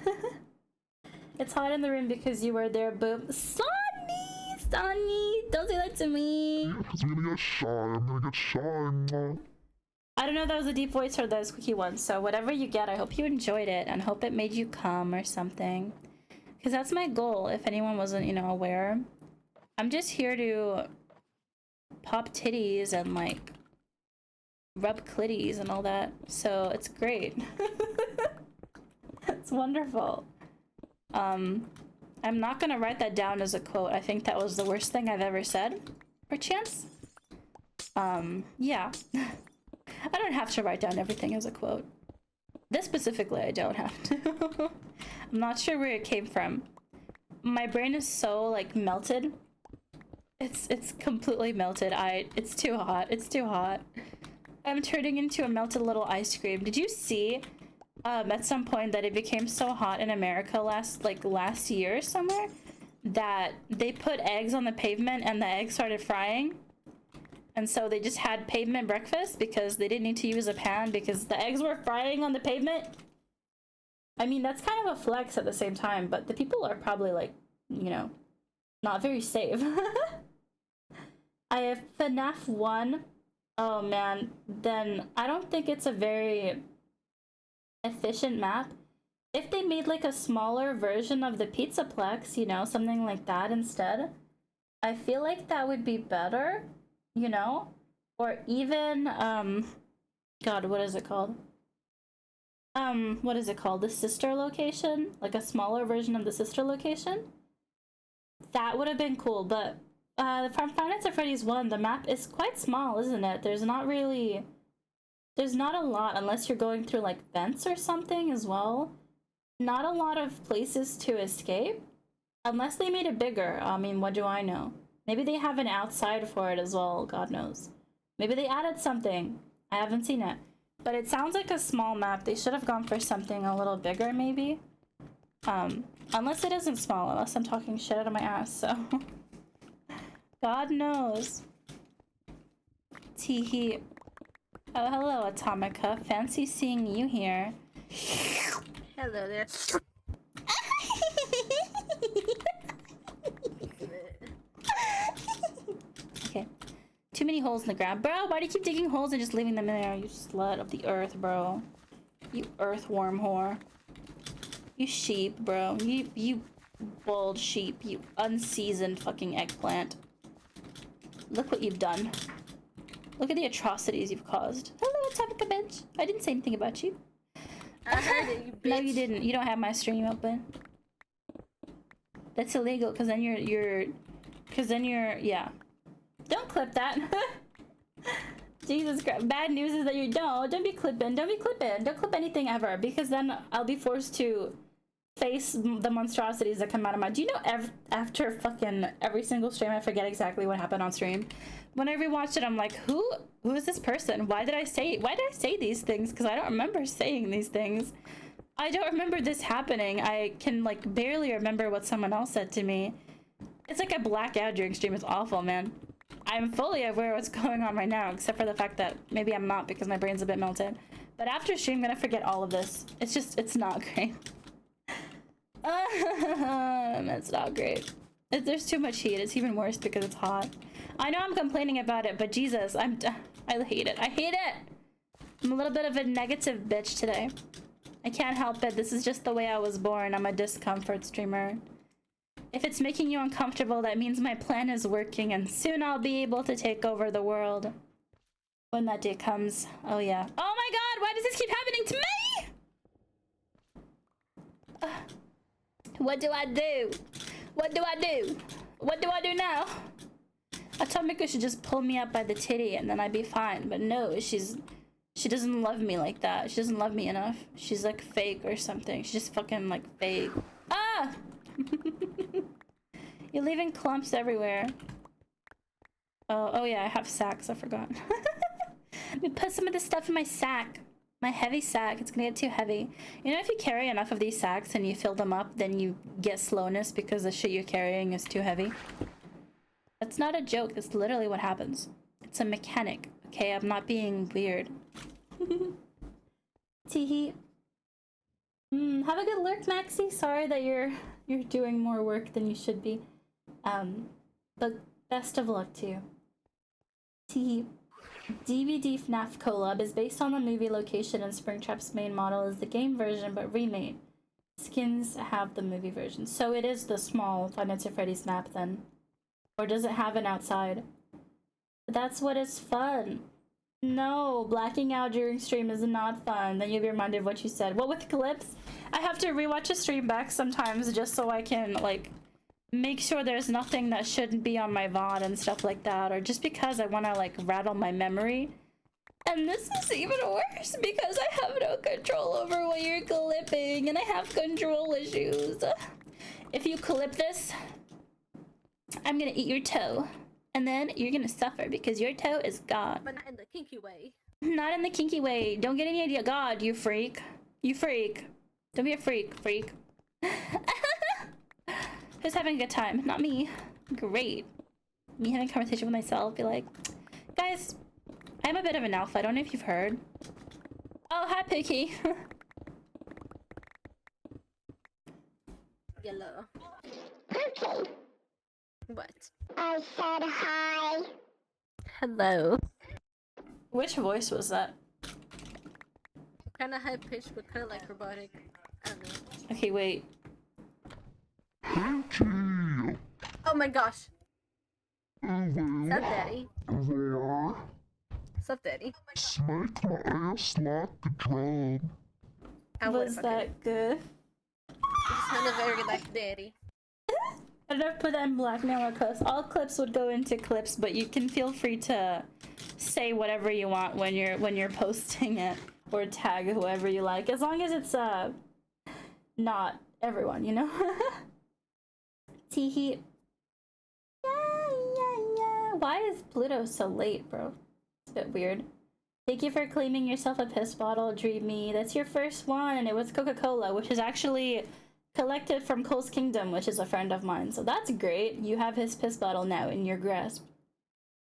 It's hot in the room because you were there, boom. Sonny, don't say that to me. Because I'm gonna get shy. I'm gonna get shy. I don't know if that was a deep voice or the squeaky one, so whatever you get, I hope you enjoyed it and hope it made you come or something. Because that's my goal, if anyone wasn't, you know, aware. I'm just here to pop titties and, like, rub clitties and all that. So it's great. It's wonderful. I'm not gonna write that down as a quote. I think that was the worst thing I've ever said. Perchance? Yeah. I don't have to write down everything as a quote. This specifically, I don't have to. I'm not sure where it came from. My brain is so, like, melted. It's completely melted. It's too hot. It's too hot. I'm turning into a melted little ice cream. Did you see, at some point that it became so hot in America last year somewhere that they put eggs on the pavement and the eggs started frying? And so they just had pavement breakfast because they didn't need to use a pan because the eggs were frying on the pavement. I mean, that's kind of a flex at the same time, but the people are probably, like, you know, not very safe. I have FNAF 1. Oh man, then I don't think it's a very efficient map. If they made like a smaller version of the Pizzaplex, you know, something like that instead, I feel like that would be better, you know? Or even, God, what is it called? What is it called? The sister location? Like a smaller version of the sister location? That would have been cool, but from Five Nights at Freddy's 1, the map is quite small, isn't it? There's not a lot unless you're going through like vents or something as well. Not a lot of places to escape. Unless they made it bigger. I mean, what do I know? Maybe they have an outside for it as well, God knows. Maybe they added something. I haven't seen it. But it sounds like a small map. They should have gone for something a little bigger, maybe. Unless it isn't small, unless I'm talking shit out of my ass, so. God knows. Teehee. Oh, hello, Atomica. Fancy seeing you here. Hello there. Okay. Too many holes in the ground. Bro, why do you keep digging holes and just leaving them in there? You slut of the earth, bro. You earthworm whore. You sheep, bro. You bald sheep. You unseasoned fucking eggplant. Look what you've done. Look at the atrocities you've caused. Hello, Atomica Bench. I didn't say anything about you. I heard it, you bitch. No, you didn't. You don't have my stream open. That's illegal, because then you're... Yeah. Don't clip that. Jesus Christ. Bad news is that you don't be clipping. Don't be clipping. Don't clip anything ever, because then I'll be forced to face the monstrosities that come out of my... Do you know after fucking every single stream I forget exactly what happened on stream? When I rewatched it, I'm like, who is this person? Why did I say these things? Because I don't remember saying these things. I don't remember this happening. I can like barely remember what someone else said to me. It's like I black out during stream. It's awful, man. I'm fully aware of what's going on right now, except for the fact that maybe I'm not because my brain's a bit melted. But after stream, I'm gonna forget all of this. It's not great. It's not great. There's too much heat. It's even worse because it's hot. I know I'm complaining about it, but Jesus, I hate it. I hate it! I'm a little bit of a negative bitch today. I can't help it. This is just the way I was born. I'm a discomfort streamer. If it's making you uncomfortable, that means my plan is working, and soon I'll be able to take over the world. When that day comes. Oh yeah. Oh my god, why does this keep happening to me? What do I do? What do I do? What do I do now? Atomica should just pull me up by the titty and then I'd be fine. But no, she doesn't love me like that. She doesn't love me enough. She's like fake or something. She's just fucking like fake. Ah! You're leaving clumps everywhere. Oh yeah, I have sacks. I forgot. Let me put some of this stuff in my sack. My heavy sack. It's gonna get too heavy. You know, if you carry enough of these sacks and you fill them up, then you get slowness because the shit you're carrying is too heavy. That's not a joke. That's literally what happens. It's a mechanic. Okay, I'm not being weird. Teehee. Have a good lurk, Maxi. Sorry that you're doing more work than you should be. But best of luck to you. Teehee. DVD FNAF Collab is based on the movie location, and Springtrap's main model is the game version but remade. Skins have the movie version. So it is the small Five Nights at Freddy's map then. Or does it have an outside? That's what is fun. No, blacking out during stream is not fun. Then you'll be reminded of what you said. What with clips? I have to rewatch a stream back sometimes just so I can, like, make sure there's nothing that shouldn't be on my VOD and stuff like that. Or just because I want to, like, rattle my memory. And this is even worse because I have no control over what you're clipping and I have control issues. If you clip this, I'm gonna eat your toe. And then you're gonna suffer because your toe is gone. But not in the kinky way. Not in the kinky way. Don't get any idea. God, you freak. You freak. Don't be a freak, freak. Who's having a good time? Not me. Great. Me having a conversation with myself. Be like, guys, I'm a bit of an alpha. I don't know if you've heard. Oh, hi, Pookie. Yellow. Okay. What? I said hi. Hello. Which voice was that? Kinda high pitched, but kinda like robotic. I don't know. Okay, wait. Pinky! Oh my gosh. Is Well, that Daddy? there. What's up, Daddy? Smack my ass like a drum. I Was that good? It's kind of very like Daddy. I'd never put that in blackmail or clips. All clips would go into clips, but you can feel free to say whatever you want when you're posting it or tag whoever you like, as long as it's not everyone, you know. Teehee. Yeah. Why is Pluto so late, bro? It's a bit weird. Thank you for claiming yourself a piss bottle, Dream Me. That's your first one, and it was Coca-Cola, which is actually collected from Cole's Kingdom, which is a friend of mine. So that's great. You have his piss bottle now in your grasp.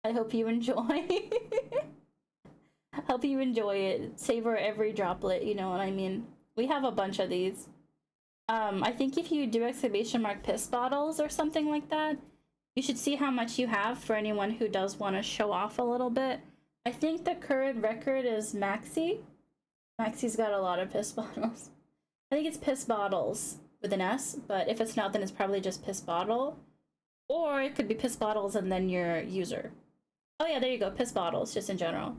I hope you enjoy. Hope you enjoy it. Savor every droplet, you know what I mean? We have a bunch of these. I think if you do exclamation mark piss bottles or something like that, you should see how much you have for anyone who does want to show off a little bit. I think the current record is Maxi. Maxi's got a lot of piss bottles. I think it's piss bottles with an S, but if it's not, then it's probably just piss bottle. Or it could be piss bottles and then your user. Oh yeah, there you go, piss bottles, just in general.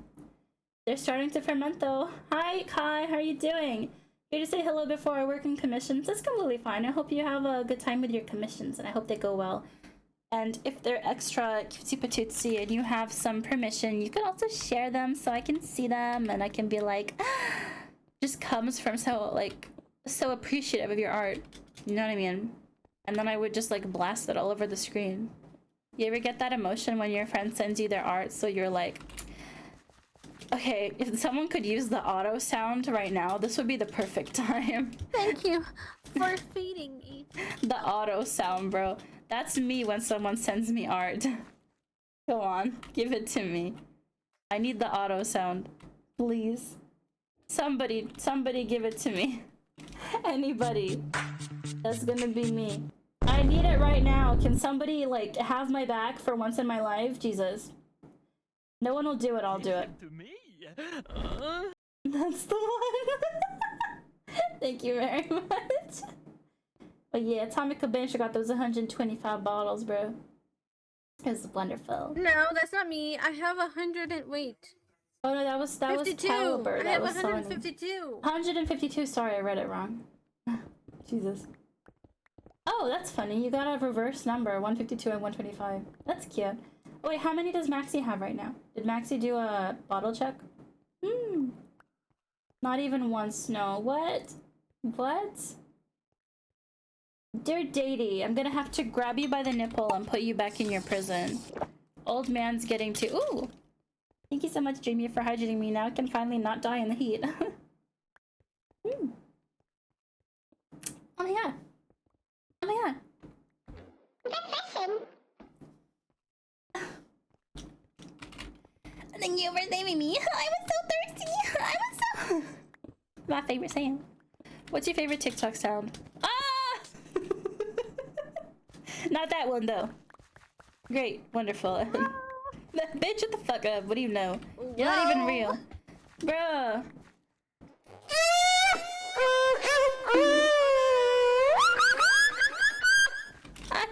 They're starting to ferment though. Hi, Kai, how are you doing? Here to say hello before I work in commissions. That's completely fine. I hope you have a good time with your commissions and I hope they go well. And if they're extra cutesy patootsy and you have some permission, you can also share them so I can see them and I can be like, just comes from so appreciative of your art. You know what I mean? And then I would just like blast it all over the screen. You ever get that emotion when your friend sends you their art so you're like, okay, if someone could use the auto sound right now, this would be the perfect time. Thank you for feeding me. The auto sound, bro. That's me when someone sends me art. Go on, give it to me. I need the auto sound. Please. Somebody give it to me. Anybody. That's gonna be me. I need it right now. Can somebody, like, have my back for once in my life? Jesus. No one will do it, I'll do it. To me? That's the one. Thank you very much. But yeah, Atomic Bench got those 125 bottles, bro. It was wonderful. No, that's not me. I have 100 and wait. Oh no, that was 52. Caliber. I That have was Sony. 152. 152. Sorry, I read it wrong. Jesus. Oh, that's funny. You got a reverse number, 152 and 125. That's cute. Oh, wait, how many does Maxi have right now? Did Maxi do a bottle check? Not even once, no. What? What? Dear Datey, I'm gonna have to grab you by the nipple and put you back in your prison. Old man's getting to— Ooh! Thank you so much, Jamie, for hydrating me. Now I can finally not die in the heat. Oh my god. Oh my god. Thank you for saving me. I was so thirsty. I was so... My favorite sound. What's your favorite TikTok sound? Ah! Not that one, though. Great. Wonderful. Bitch, shut the fuck up. What do you know? You're not even real. Bruh.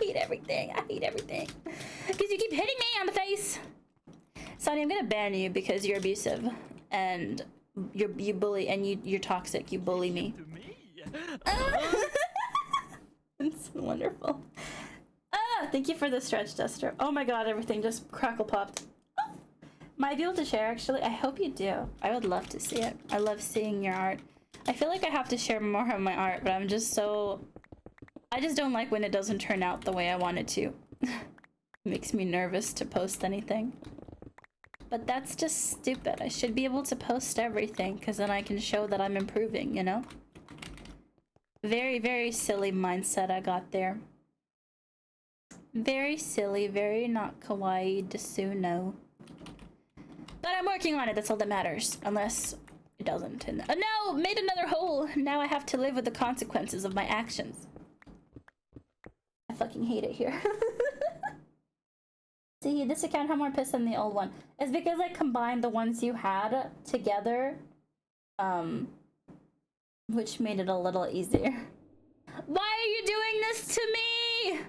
hate everything. I hate everything. Because you keep hitting me on the face. Sonny, I'm gonna ban you because you're abusive and you bully and you're toxic. You bully me. It's wonderful. Thank you for the stretch duster. Oh my god, everything just crackle popped. Might be able to share actually. I hope you do. I would love to see it. I love seeing your art. I feel like I have to share more of my art, but I just don't like when it doesn't turn out the way I want it to. Makes me nervous to post anything. But that's just stupid. I should be able to post everything because then I can show that I'm improving, you know? Very, very silly mindset I got there. Very silly, very not kawaii desu no. But I'm working on it, that's all that matters. Unless it doesn't. And, no! Made another hole! Now I have to live with the consequences of my actions. I fucking hate it here. See, this account had more piss than the old one. It's because I combined the ones you had together. Which made it a little easier. Why are you doing this to me?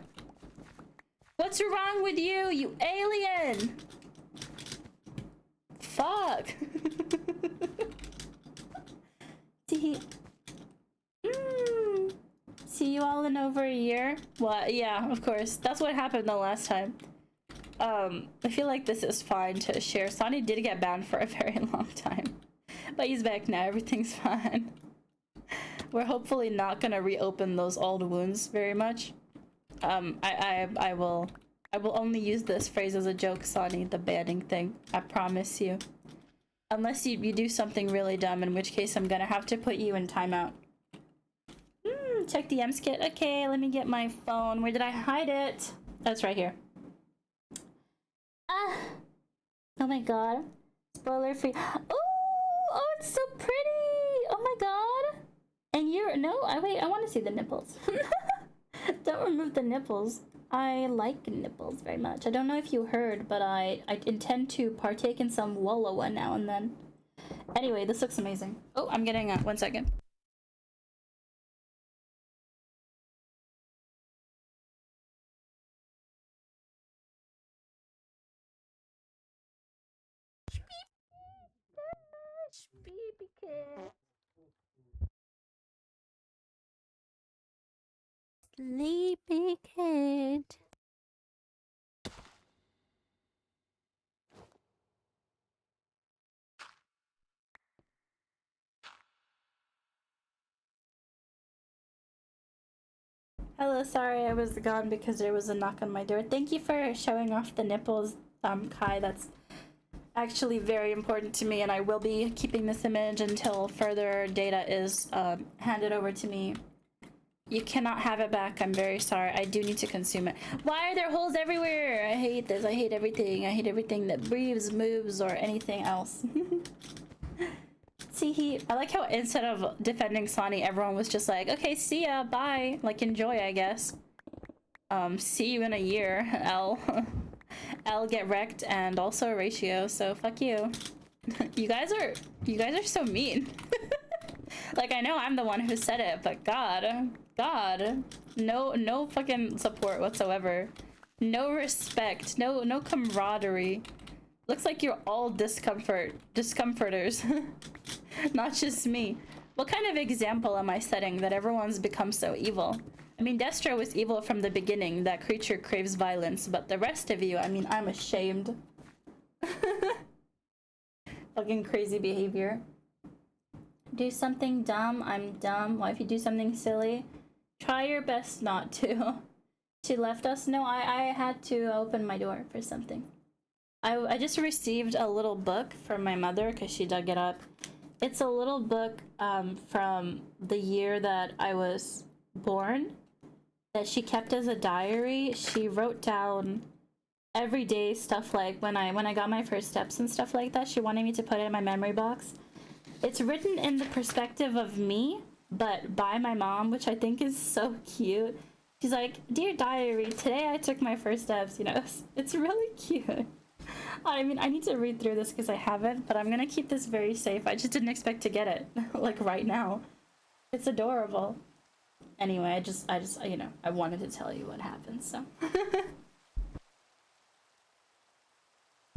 What's wrong with you, you alien? Fuck. See, see you all in over a year? What? Yeah, of course. That's what happened the last time. I feel like this is fine to share. Sonny did get banned for a very long time. But he's back now, everything's fine. We're hopefully not gonna reopen those old wounds very much. I will only use this phrase as a joke, Sonny, the banning thing. I promise you. Unless you do something really dumb, in which case I'm gonna have to put you in timeout. Check the EMS kit. Okay, let me get my phone. Where did I hide it? Oh, it's right here. Oh my god. Spoiler free. Oh, it's so pretty. Oh my god. And wait, I want to see the nipples. Don't remove the nipples. I like nipples very much. I don't know if you heard, but I intend to partake in some wallowa now and then. Anyway, this looks amazing. Oh, I'm getting 1 second. Baby cat. Sleepy cat. Hello, sorry I was gone because there was a knock on my door. Thank you for showing off the nipples, Kai. That's actually very important to me, and I will be keeping this image until further data is handed over to me. You cannot have it back. I'm very sorry. I do need to consume it. Why are there holes everywhere? I hate this. I hate everything. I hate everything that breathes, moves, or anything else. See, I like how instead of defending Sonny, everyone was just like, okay, see ya, bye. Like, enjoy, I guess. See you in a year, L. L get wrecked, and also a ratio, so fuck you. You guys are so mean. Like, I know I'm the one who said it, but God, no fucking support whatsoever. No respect, no camaraderie. Looks like you're all discomforters. Not just me. What kind of example am I setting that everyone's become so evil? I mean, Destro was evil from the beginning. That creature craves violence, but the rest of you, I mean, I'm ashamed. Fucking crazy behavior. Do something dumb, I'm dumb. Well, if you do something silly, try your best not to. She left us? No, I had to open my door for something. I just received a little book from my mother because she dug it up. It's a little book from the year that I was born that she kept as a diary. She wrote down everyday stuff, like when I got my first steps and stuff like that. She wanted me to put it in my memory box. It's written in the perspective of me, but by my mom, which I think is so cute. She's like, "Dear diary, today I took my first steps," you know. It's really cute. I mean, I need to read through this because I haven't, but I'm gonna keep this very safe. I just didn't expect to get it, like, right now. It's adorable. Anyway, I just, you know, I wanted to tell you what happened, so.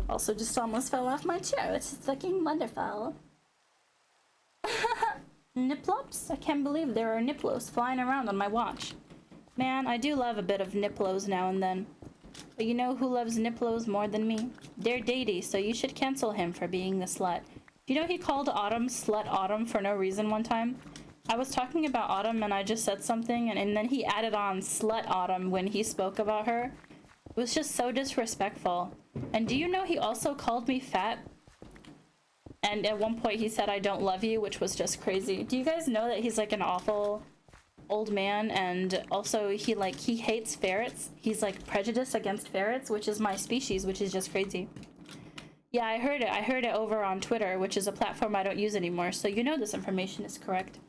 Also, just almost fell off my chair, which is fucking wonderful. Niplops? I can't believe there are Niplos flying around on my watch. Man, I do love a bit of Niplos now and then. But you know who loves Niplos more than me? Dear Daddy, so you should cancel him for being a slut. Do you know he called Autumn Slut Autumn for no reason one time? I was talking about Autumn and I just said something and then he added on Slut Autumn when he spoke about her. It was just so disrespectful. And do you know he also called me fat? And at one point he said I don't love you, which was just crazy. Do you guys know that he's like an awful old man, and also he hates ferrets? He's like prejudiced against ferrets, which is my species, which is just crazy. Yeah, I heard it over on Twitter, which is a platform I don't use anymore, so you know this information is correct.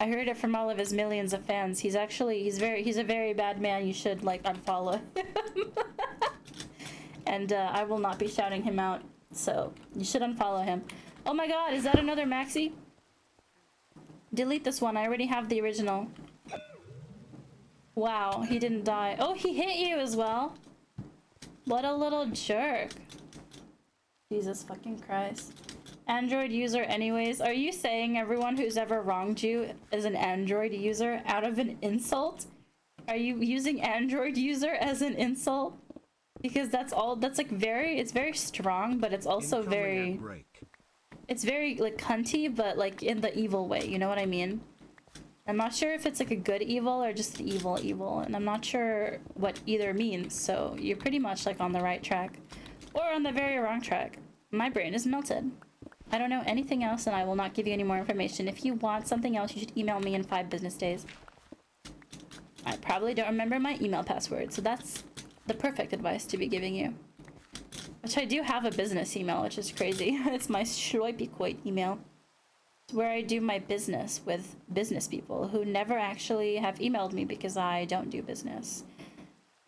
I heard it from all of his millions of fans. He's a very bad man. You should like unfollow him. And I will not be shouting him out, so you should unfollow him. Oh my god, is that another Maxi? Delete this one, I already have the original. Wow, he didn't die. Oh, he hit you as well. What a little jerk. Jesus fucking Christ. Android user anyways. Are you saying everyone who's ever wronged you is an Android user out of an insult? Are you using Android user as an insult? Because that's like it's very strong, but it's also very, it's very like cunty, but like in the evil way, you know what I mean? I'm not sure if it's like a good evil or just evil, and I'm not sure what either means, so you're pretty much like on the right track. Or on the very wrong track. My brain is melted. I don't know anything else and I will not give you any more information. If you want something else, you should email me in 5 business days. I probably don't remember my email password, so that's the perfect advice to be giving you. Which I do have a business email, which is crazy. It's my Schloipiquoit email. It's where I do my business with business people who never actually have emailed me because I don't do business.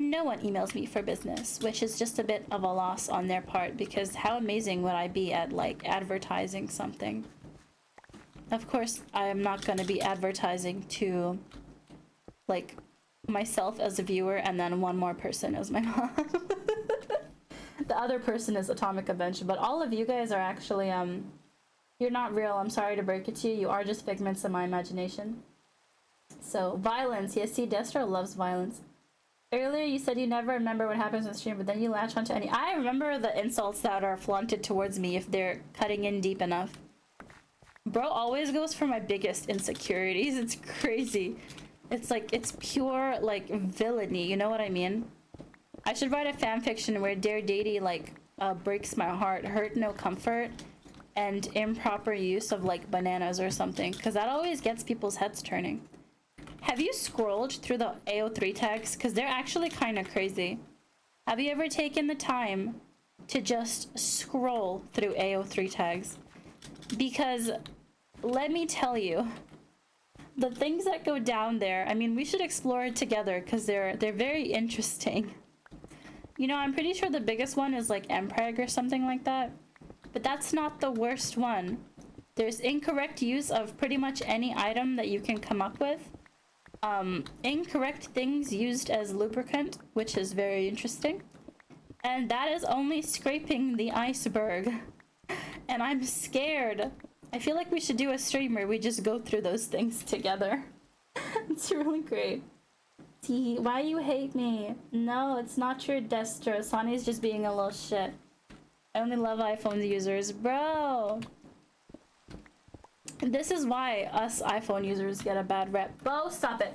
No one emails me for business, which is just a bit of a loss on their part because how amazing would I be at like advertising something? Of course, I am not going to be advertising to like myself as a viewer and then one more person as my mom. The other person is Atomic Avenger, but all of you guys are actually you're not real. I'm sorry to break it to you. You are just figments of my imagination. So violence. Yes, see, Destro loves violence. Earlier you said you never remember what happens on the stream, but then you latch onto any. I remember the insults that are flaunted towards me if they're cutting in deep enough. Bro always goes for my biggest insecurities. It's crazy. It's like, it's pure, like, villainy, you know what I mean? I should write a fanfiction where Dear Daddy, like, breaks my heart, hurt no comfort, and improper use of, like, bananas or something, because that always gets people's heads turning. Have you scrolled through the AO3 tags? Because they're actually kind of crazy. Have you ever taken the time to just scroll through AO3 tags? Because, let me tell you, the things that go down there, I mean, we should explore it together because they're very interesting. You know, I'm pretty sure the biggest one is like Mpreg or something like that. But that's not the worst one. There's incorrect use of pretty much any item that you can come up with. Incorrect things used as lubricant, which is very interesting. And that is only scraping the iceberg. And I'm scared. I feel like we should do a stream where we just go through those things together. It's really great. See, why you hate me? No, it's not true, Destro. Sonny's just being a little shit. I only love iPhone users. Bro! This is why us iPhone users get a bad rep. Bo, stop it.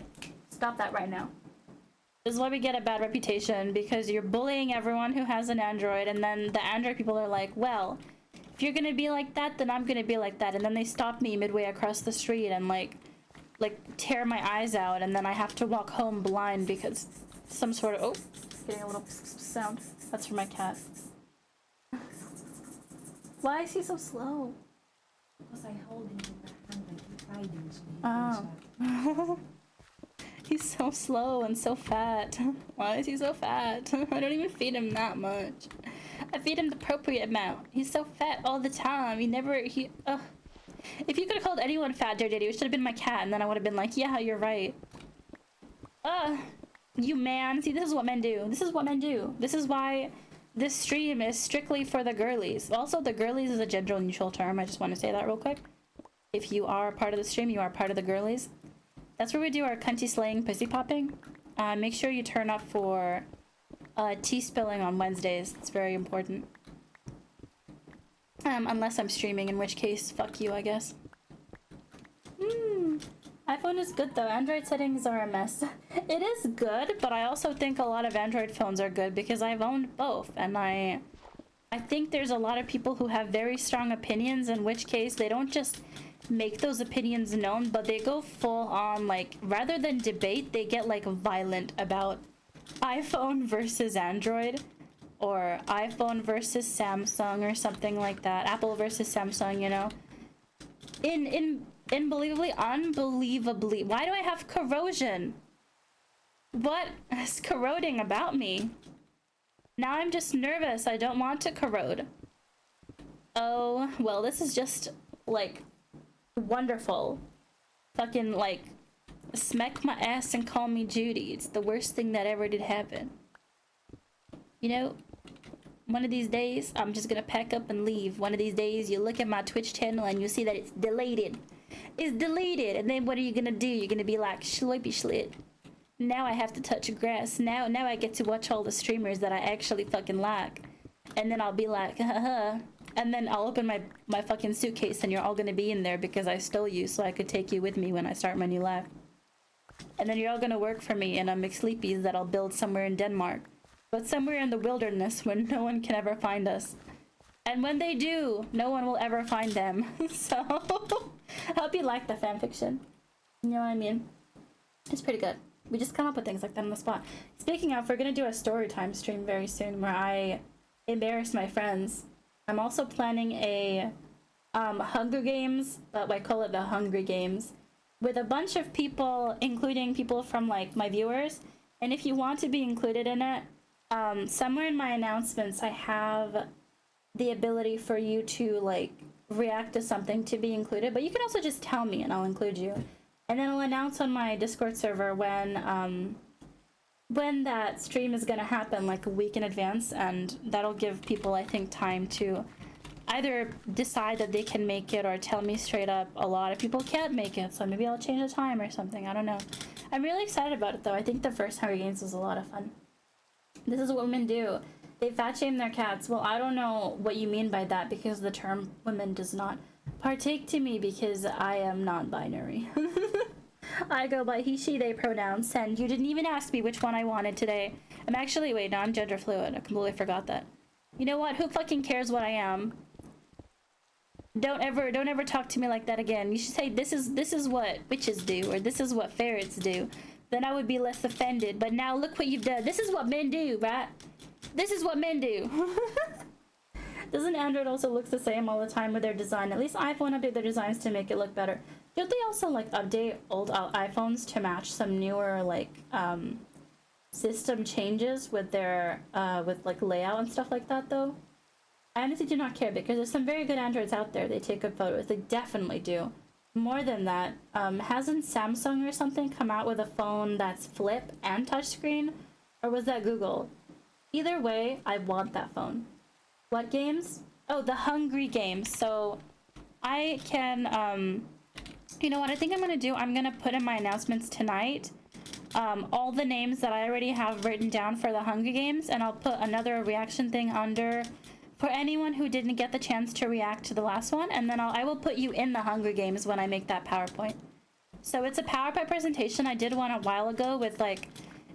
Stop that right now. This is why we get a bad reputation, because you're bullying everyone who has an Android, and then the Android people are like, well, if you're gonna be like that, then I'm gonna be like that. And then they stop me midway across the street and like tear my eyes out, and then I have to walk home blind because some sort of, oh, getting a little sound. That's for my cat. Why is he so slow? Because I hold him in the hand like he hiding me. Oh. He's so slow and so fat. Why is he so fat? I don't even feed him that much. I feed him the appropriate amount. He's so fat all the time. Ugh. If you could have called anyone fat, Dear Daddy, it should have been my cat, and then I would have been like, yeah, you're right. You man. See, this is what men do. This is what men do. This is why this stream is strictly for the girlies. Also, the girlies is a gender neutral term. I just want to say that real quick. If you are part of the stream, you are part of the girlies. That's where we do our cunty slaying, pussy popping. Make sure you turn up for tea spilling on Wednesdays. It's very important. Unless I'm streaming, in which case, fuck you, I guess. iPhone is good though. Android settings are a mess. It is good, but I also think a lot of Android phones are good because I've owned both, and I think there's a lot of people who have very strong opinions, in which case they don't just make those opinions known, but they go full on, like, rather than debate, they get like violent about iPhone versus Android, or iPhone versus Samsung, or something like that. Apple versus Samsung, you know. Unbelievably, why do I have corrosion? What is corroding about me? Now I'm just nervous. I don't want to corrode. Oh, well, this is just, like, wonderful. Fucking, like, smack my ass and call me Judy. It's the worst thing that ever did happen. You know, one of these days, I'm just gonna pack up and leave. One of these days, you look at my Twitch channel and you see that it's deleted. It's deleted, and then what are you gonna do? You're gonna be like, schlippy schlit. Now I have to touch grass. Now I get to watch all the streamers that I actually fucking like. And then I'll be like, haha. And then I'll open my fucking suitcase and you're all gonna be in there because I stole you so I could take you with me when I start my new life. And then you're all gonna work for me in a McSleepies that I'll build somewhere in Denmark. But somewhere in the wilderness where no one can ever find us. And when they do, no one will ever find them. So, I hope you like the fanfiction. You know what I mean? It's pretty good. We just come up with things like that on the spot. Speaking of, we're gonna do a story time stream very soon where I embarrass my friends. I'm also planning a Hunger Games, but I call it the Hungry Games, with a bunch of people, including people from like my viewers. And if you want to be included in it, somewhere in my announcements I have the ability for you to like react to something to be included, but you can also just tell me and I'll include you. And then I'll announce on my Discord server when that stream is gonna happen, like a week in advance, and that'll give people, I think, time to either decide that they can make it or tell me straight up a lot of people can't make it, so maybe I'll change the time or something. I don't know. I'm really excited about it though. I think the first Hunger Games was a lot of fun. This is what women do. They fat shame their cats. Well, I don't know what you mean by that because the term women does not partake to me because I am non-binary. I go by he, she, they pronouns, and you didn't even ask me which one I wanted today. I'm actually, wait, no, I'm gender fluid. I completely forgot that. You know what? Who fucking cares what I am? Don't ever talk to me like that again. You should say this is what witches do, or this is what ferrets do. Then I would be less offended. But now look what you've done. This is what men do, right? This is what men do. Doesn't Android also look the same all the time with their design? At least iPhone update their designs to make it look better. Don't they also like update old iPhones to match some newer like system changes with their with like layout and stuff like that though? I honestly do not care because there's some very good Androids out there. They take good photos. They definitely do. More than that, hasn't Samsung or something come out with a phone that's flip and touchscreen? Or was that Google? Either way, I want that phone. What games? Oh, the Hungry Games. So I can, you know what I think I'm gonna do? I'm gonna put in my announcements tonight all the names that I already have written down for the Hungry Games, and I'll put another reaction thing under for anyone who didn't get the chance to react to the last one, and then I will put you in the Hunger Games when I make that PowerPoint. So it's a PowerPoint presentation. I did one a while ago with like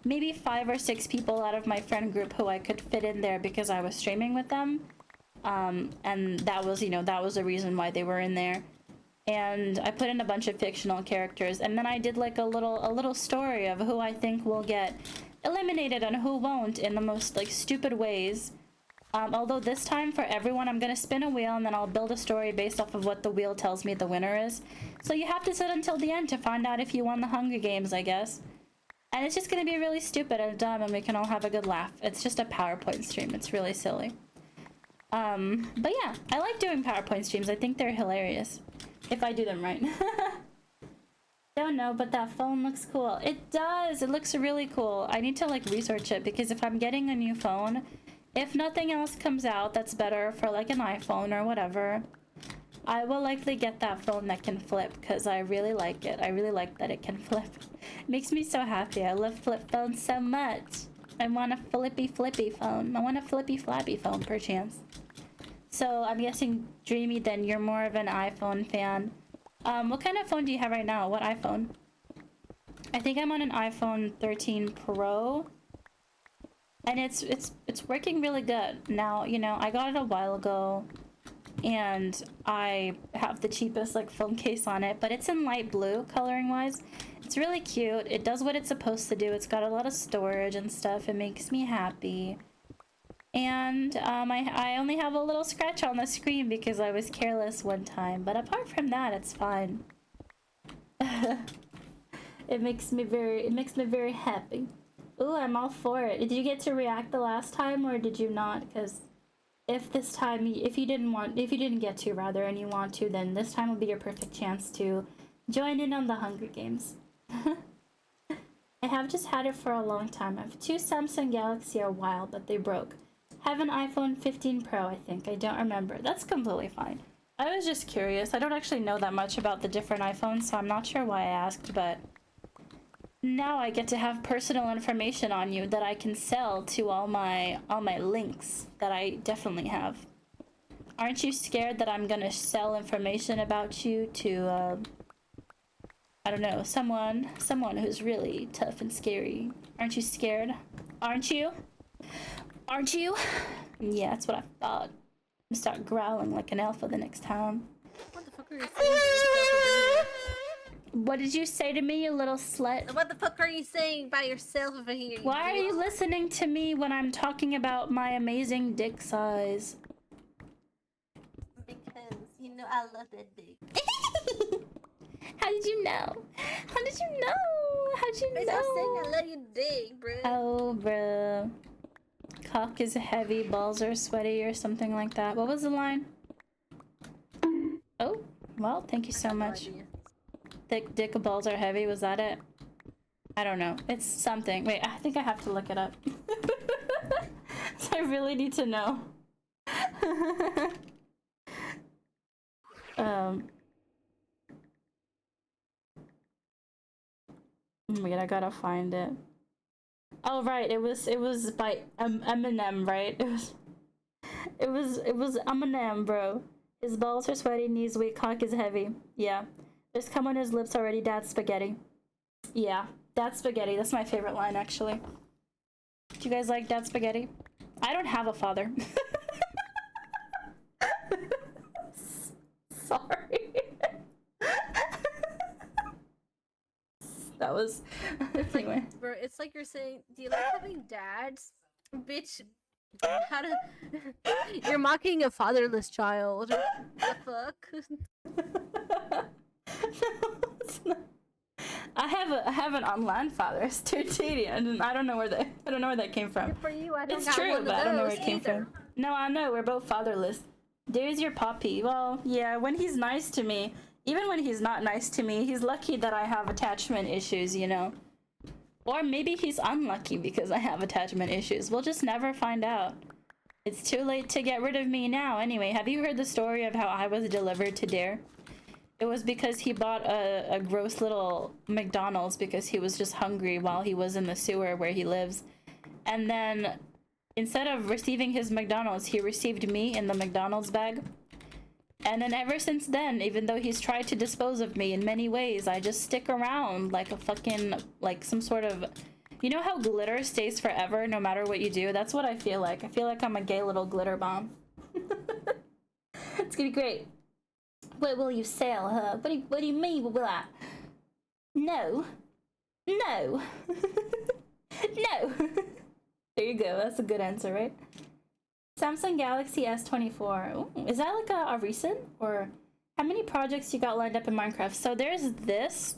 maybe 5 or 6 people out of my friend group who I could fit in there because I was streaming with them. And that was, you know, that was the reason why they were in there. And I put in a bunch of fictional characters, and then I did like a little story of who I think will get eliminated and who won't in the most like stupid ways. Although this time for everyone, I'm gonna spin a wheel and then I'll build a story based off of what the wheel tells me the winner is. So you have to sit until the end to find out if you won the Hunger Games, I guess. And it's just gonna be really stupid and dumb and we can all have a good laugh. It's just a PowerPoint stream. It's really silly. But yeah, I like doing PowerPoint streams. I think they're hilarious. If I do them right. Don't know, but that phone looks cool. It does. It looks really cool. I need to like research it because if I'm getting a new phone, if nothing else comes out that's better for like an iPhone or whatever, I will likely get that phone that can flip because I really like it. I really like that it can flip. It makes me so happy. I love flip phones so much. I want a flippy phone. I want a flippy flappy phone perchance. So I'm guessing, Dreamy, then you're more of an iPhone fan. What kind of phone do you have right now? What iPhone? I think I'm on an iPhone 13 Pro. And it's working really good. Now, you know, I got it a while ago. And I have the cheapest like phone case on it. But it's in light blue, coloring wise. It's really cute. It does what it's supposed to do. It's got a lot of storage and stuff. It makes me happy. And I only have a little scratch on the screen because I was careless one time. But apart from that, it's fine. It makes me very happy. Ooh, I'm all for it. Did you get to react the last time or did you not? Because if this time, if you didn't get to rather, and you want to, then this time will be your perfect chance to join in on the Hunger Games. I have just had it for a long time. I have 2 Samsung Galaxy a while, but they broke. Have an iPhone 15 Pro, I think. I don't remember. That's completely fine. I was just curious. I don't actually know that much about the different iPhones, so I'm not sure why I asked, but now I get to have personal information on you that I can sell to all my links that I definitely have. Aren't you scared that I'm gonna sell information about you to I don't know, someone who's really tough and scary? Aren't you scared? Aren't you? Aren't you? Yeah, that's what I thought. I'm gonna start growling like an alpha the next time. What the fuck are you saying? What did you say to me, you little slut? What the fuck are you saying by yourself over here? Why are you listening to me when I'm talking about my amazing dick size? Because, you know, I love that dick. How did you know? How did you know? How'd you Because know? I'm saying I love your dick, bro. Oh, bruh. Cock is heavy, balls are sweaty, or something like that. What was the line? Oh, well, thank you so much. Thick dick balls are heavy, was that it? I don't know. It's something. Wait, I think I have to look it up. I really need to know. Oh my god, I gotta find it. Oh right, it was by Eminem, right? It was Eminem, bro. His balls are sweaty, knees weak, cock is heavy. Yeah. There's cum on his lips already, dad's spaghetti. Yeah, dad's spaghetti. That's my favorite line, actually. Do you guys like dad's spaghetti? I don't have a father. Sorry. That was... Anyway. Bro, it's like you're saying, do you like having dads? Bitch, how to... You're mocking a fatherless child. The fuck? No, it's not. I have an online father. It's Tootie, and I don't know where that came from. Good for you, I don't It's got true, one but of I don't know where those it came either. from. No, I know we're both fatherless. There's your puppy. Well, yeah, when he's nice to me, even when he's not nice to me, he's lucky that I have attachment issues, you know. Or maybe he's unlucky because I have attachment issues. We'll just never find out. It's too late to get rid of me now. Anyway, have you heard the story of how I was delivered to Dare? It was because he bought a gross little McDonald's because he was just hungry while he was in the sewer where he lives. And then instead of receiving his McDonald's, he received me in the McDonald's bag. And then ever since then, even though he's tried to dispose of me in many ways, I just stick around like a fucking, like some sort of... You know how glitter stays forever no matter what you do? That's what I feel like. I feel like I'm a gay little glitter bomb. It's gonna be great. What will you sell, huh? What do you mean, what will I? No. No. No. There you go. That's a good answer, right? Samsung Galaxy S24. Ooh, is that like a recent? Or how many projects you got lined up in Minecraft? So there's this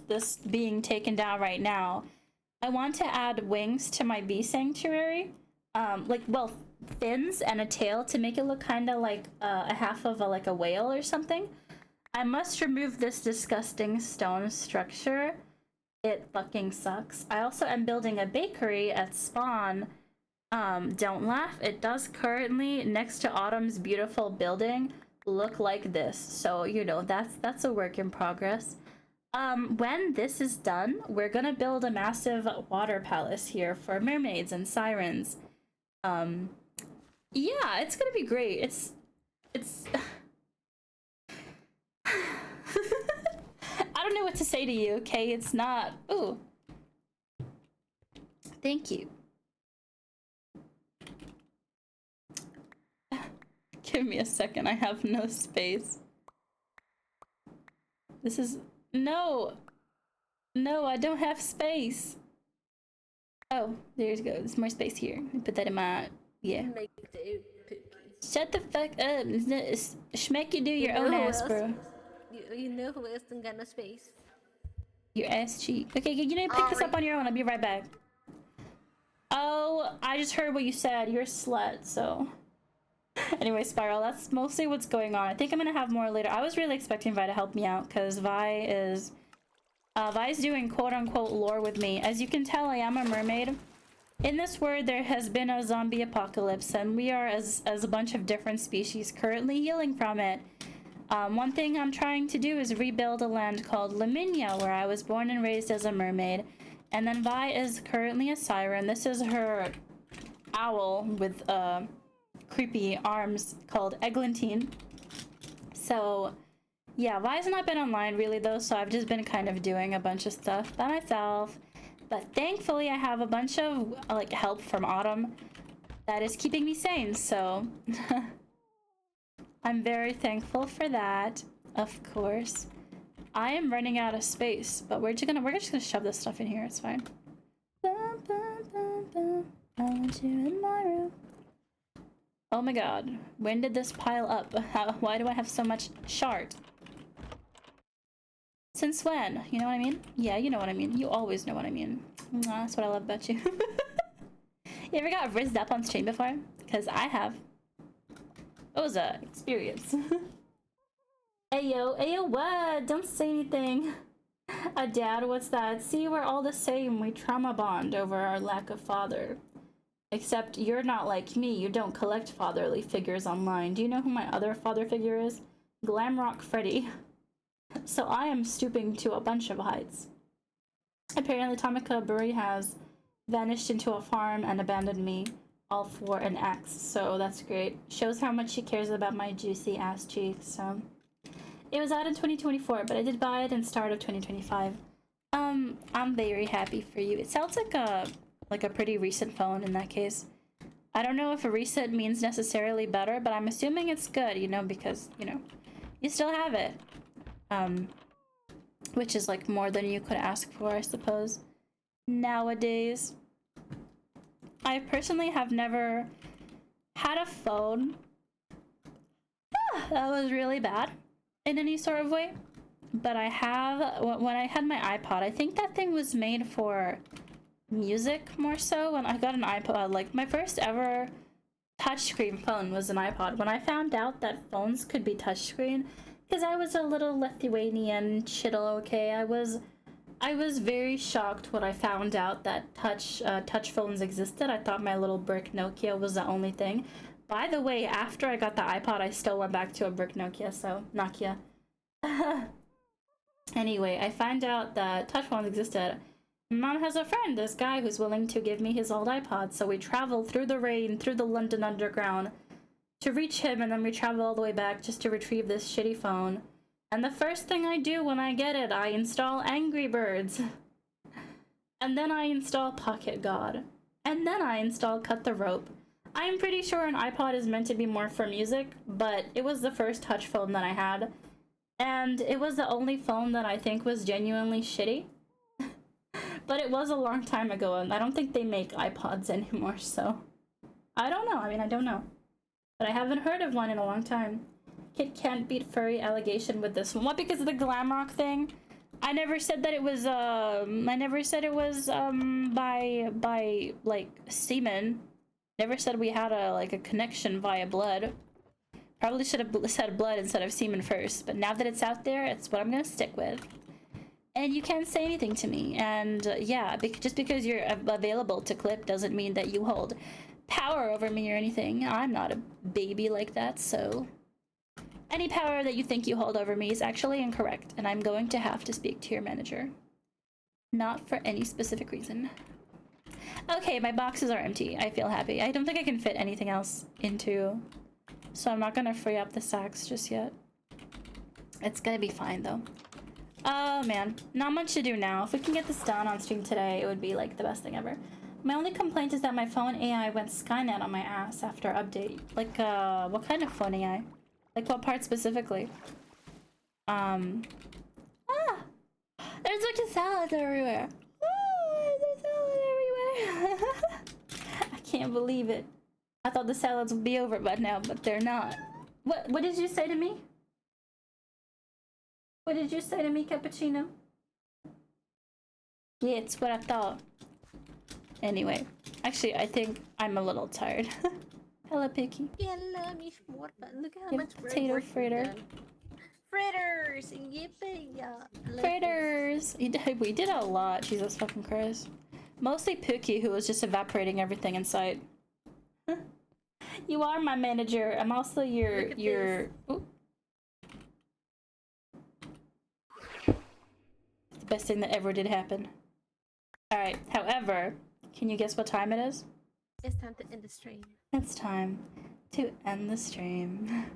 being taken down right now. I want to add wings to my bee sanctuary. Well, fins and a tail to make it look kind of like a half of a whale or something. I must remove this disgusting stone structure. It fucking sucks. I also am building a bakery at spawn. Don't laugh. It does currently, next to Autumn's beautiful building, look like this. So, you know, that's a work in progress. When this is done, we're gonna build a massive water palace here for mermaids and sirens. Yeah, it's gonna be great. It's I don't know what to say to you, okay? It's not. Ooh. Thank you. Give me a second. I have no space. This is. No! No, I don't have space. Oh, there you go. There's more space here. Put that in my. Yeah. Make the Shut the fuck up. Schmeck, you do your own ass, bro. You know who else done got no space? Your ass cheek. Okay, you need to pick this up on your own. I'll be right back. Oh, I just heard what you said. You're a slut, so. Anyway, Spiral, that's mostly what's going on. I think I'm gonna have more later. I was really expecting Vi to help me out, because Vi's doing quote-unquote lore with me. As you can tell, I am a mermaid. In this world, there has been a zombie apocalypse, and we are, as a bunch of different species, currently healing from it. One thing I'm trying to do is rebuild a land called Laminia, where I was born and raised as a mermaid. And then Vi is currently a siren. This is her owl with creepy arms called Eglantine. So, yeah, Vi's not been online really though, so I've just been kind of doing a bunch of stuff by myself. But thankfully, I have a bunch of like help from Autumn that is keeping me sane, so I'm very thankful for that, of course. I am running out of space, but we're just gonna shove this stuff in here. It's fine. Bum, bum, bum, bum. I want you in my room. Oh my god, when did this pile up? Why do I have so much shard? Since when? You know what I mean? Yeah, you know what I mean. You always know what I mean. That's what I love about you. You ever got rizzed up on stream before? Because I have. It was a experience. Ayo, what? Don't say anything. Dad, what's that? See, we're all the same. We trauma bond over our lack of father. Except you're not like me. You don't collect fatherly figures online. Do you know who my other father figure is? Glamrock Freddy. So I am stooping to a bunch of heights. Apparently Tamika Burry has vanished into a farm and abandoned me, all for an axe, so that's great. Shows how much she cares about my juicy ass cheeks, so. It was out in 2024, but I did buy it in start of 2025. I'm very happy for you. It sounds like a pretty recent phone in that case. I don't know if a recent means necessarily better, but I'm assuming it's good, you know, because, you know, you still have it. Which is like more than you could ask for, I suppose. Nowadays. I personally have never had a phone that was really bad in any sort of way. But I have, when I had my iPod, I think that thing was made for music more so. When I got an iPod, like my first ever touchscreen phone was an iPod. When I found out that phones could be touchscreen, because I was a little Lithuanian chittle, okay? I was very shocked when I found out that touch phones existed. I thought my little brick Nokia was the only thing. By the way, after I got the iPod, I still went back to a brick Nokia, so Nokia. Anyway, I found out that touch phones existed. Mom has a friend, this guy who's willing to give me his old iPod, so we traveled through the rain, through the London Underground, to reach him, and then we travel all the way back just to retrieve this shitty phone. And the first thing I do when I get it, I install Angry Birds. And then I install Pocket God. And then I install Cut the Rope. I'm pretty sure an iPod is meant to be more for music, but it was the first touch phone that I had. And it was the only phone that I think was genuinely shitty. But it was a long time ago, and I don't think they make iPods anymore, so. I don't know. I don't know. But I haven't heard of one in a long time. Kid can't beat furry allegation with this one. What, because of the Glamrock thing? I never said that it was, by, like, semen. Never said we had a connection via blood. Probably should have said blood instead of semen first, but now that it's out there, it's what I'm gonna stick with. And you can't say anything to me. And yeah, just because you're available to clip doesn't mean that you hold power over me or anything. I'm not a baby like that, so any power that you think you hold over me is actually incorrect, and I'm going to have to speak to your manager. Not for any specific reason. Okay, my boxes are empty. I feel happy. I don't think I can fit anything else into, so I'm not gonna free up the sacks just yet. It's gonna be fine though. Oh man, not much to do now. If we can get this done on stream today, it would be like the best thing ever. My only complaint is that my phone AI went Skynet on my ass after update. Like, what kind of phone AI? Like, what part specifically? Ah! There's like a salad everywhere. Oh, there's a salad everywhere. I can't believe it. I thought the salads would be over by now, but they're not. What did you say to me? What did you say to me, Cappuccino? Yeah, it's what I thought. Anyway, actually, I think I'm a little tired. Hello, Picky. Yeah, love me more, but look at how Yep, much potato work we've fritter. done. Fritters! Yippee! Yeah. Love Fritters! We did a lot, Jesus fucking Christ. Mostly Pookie, who was just evaporating everything in sight. You are my manager. I'm also your Look at Ooh. The best thing that ever did happen. Alright, however, can you guess what time it is? It's time to end the stream. It's time to end the stream.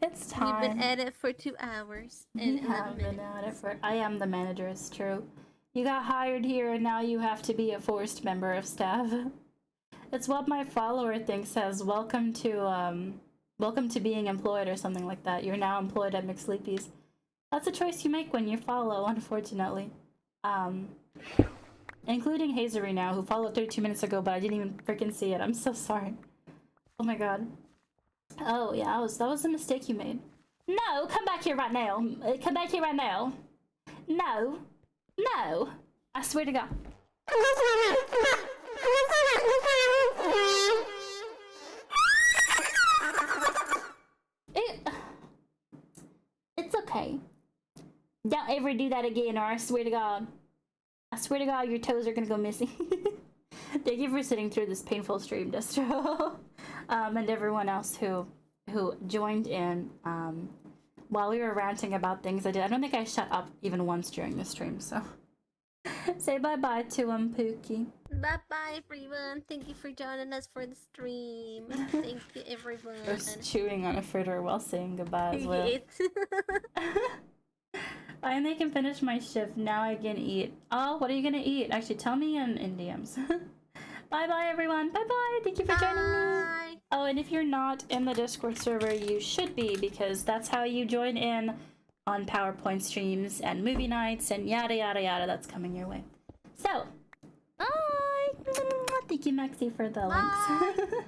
It's We've time. been at it for 2 hours and You 11 have been minutes. at it for. I am the manager, it's true. You got hired here and now you have to be a forced member of staff. It's what my follower thinks says welcome to being employed or something like that. You're now employed at McSleepy's. That's a choice you make when you follow, unfortunately. Including Hazery now, who followed 32 minutes ago, but I didn't even freaking see it. I'm so sorry. Oh my god. Oh yeah, that was a mistake you made. No, come back here right now. Come back here right now. No. No. I swear to God. It's okay. Don't ever do that again, or I swear to God. I swear to God, your toes are gonna go missing. Thank you for sitting through this painful stream, Destro. And everyone else who joined in while we were ranting about things I did. I don't think I shut up even once during the stream, so say bye-bye to Pookie. Bye bye, everyone. Thank you for joining us for the stream. Thank you, everyone. Just chewing on a fritter while saying goodbye as well. Finally, I can finish my shift. Now I can eat. Oh, what are you gonna eat? Actually, tell me in DMs. Bye-bye, everyone. Bye-bye. Thank you for joining me. Oh, and if you're not in the Discord server, you should be, because that's how you join in on PowerPoint streams and movie nights and yada yada yada. That's coming your way. So, bye. Thank you, Maxie, for the links.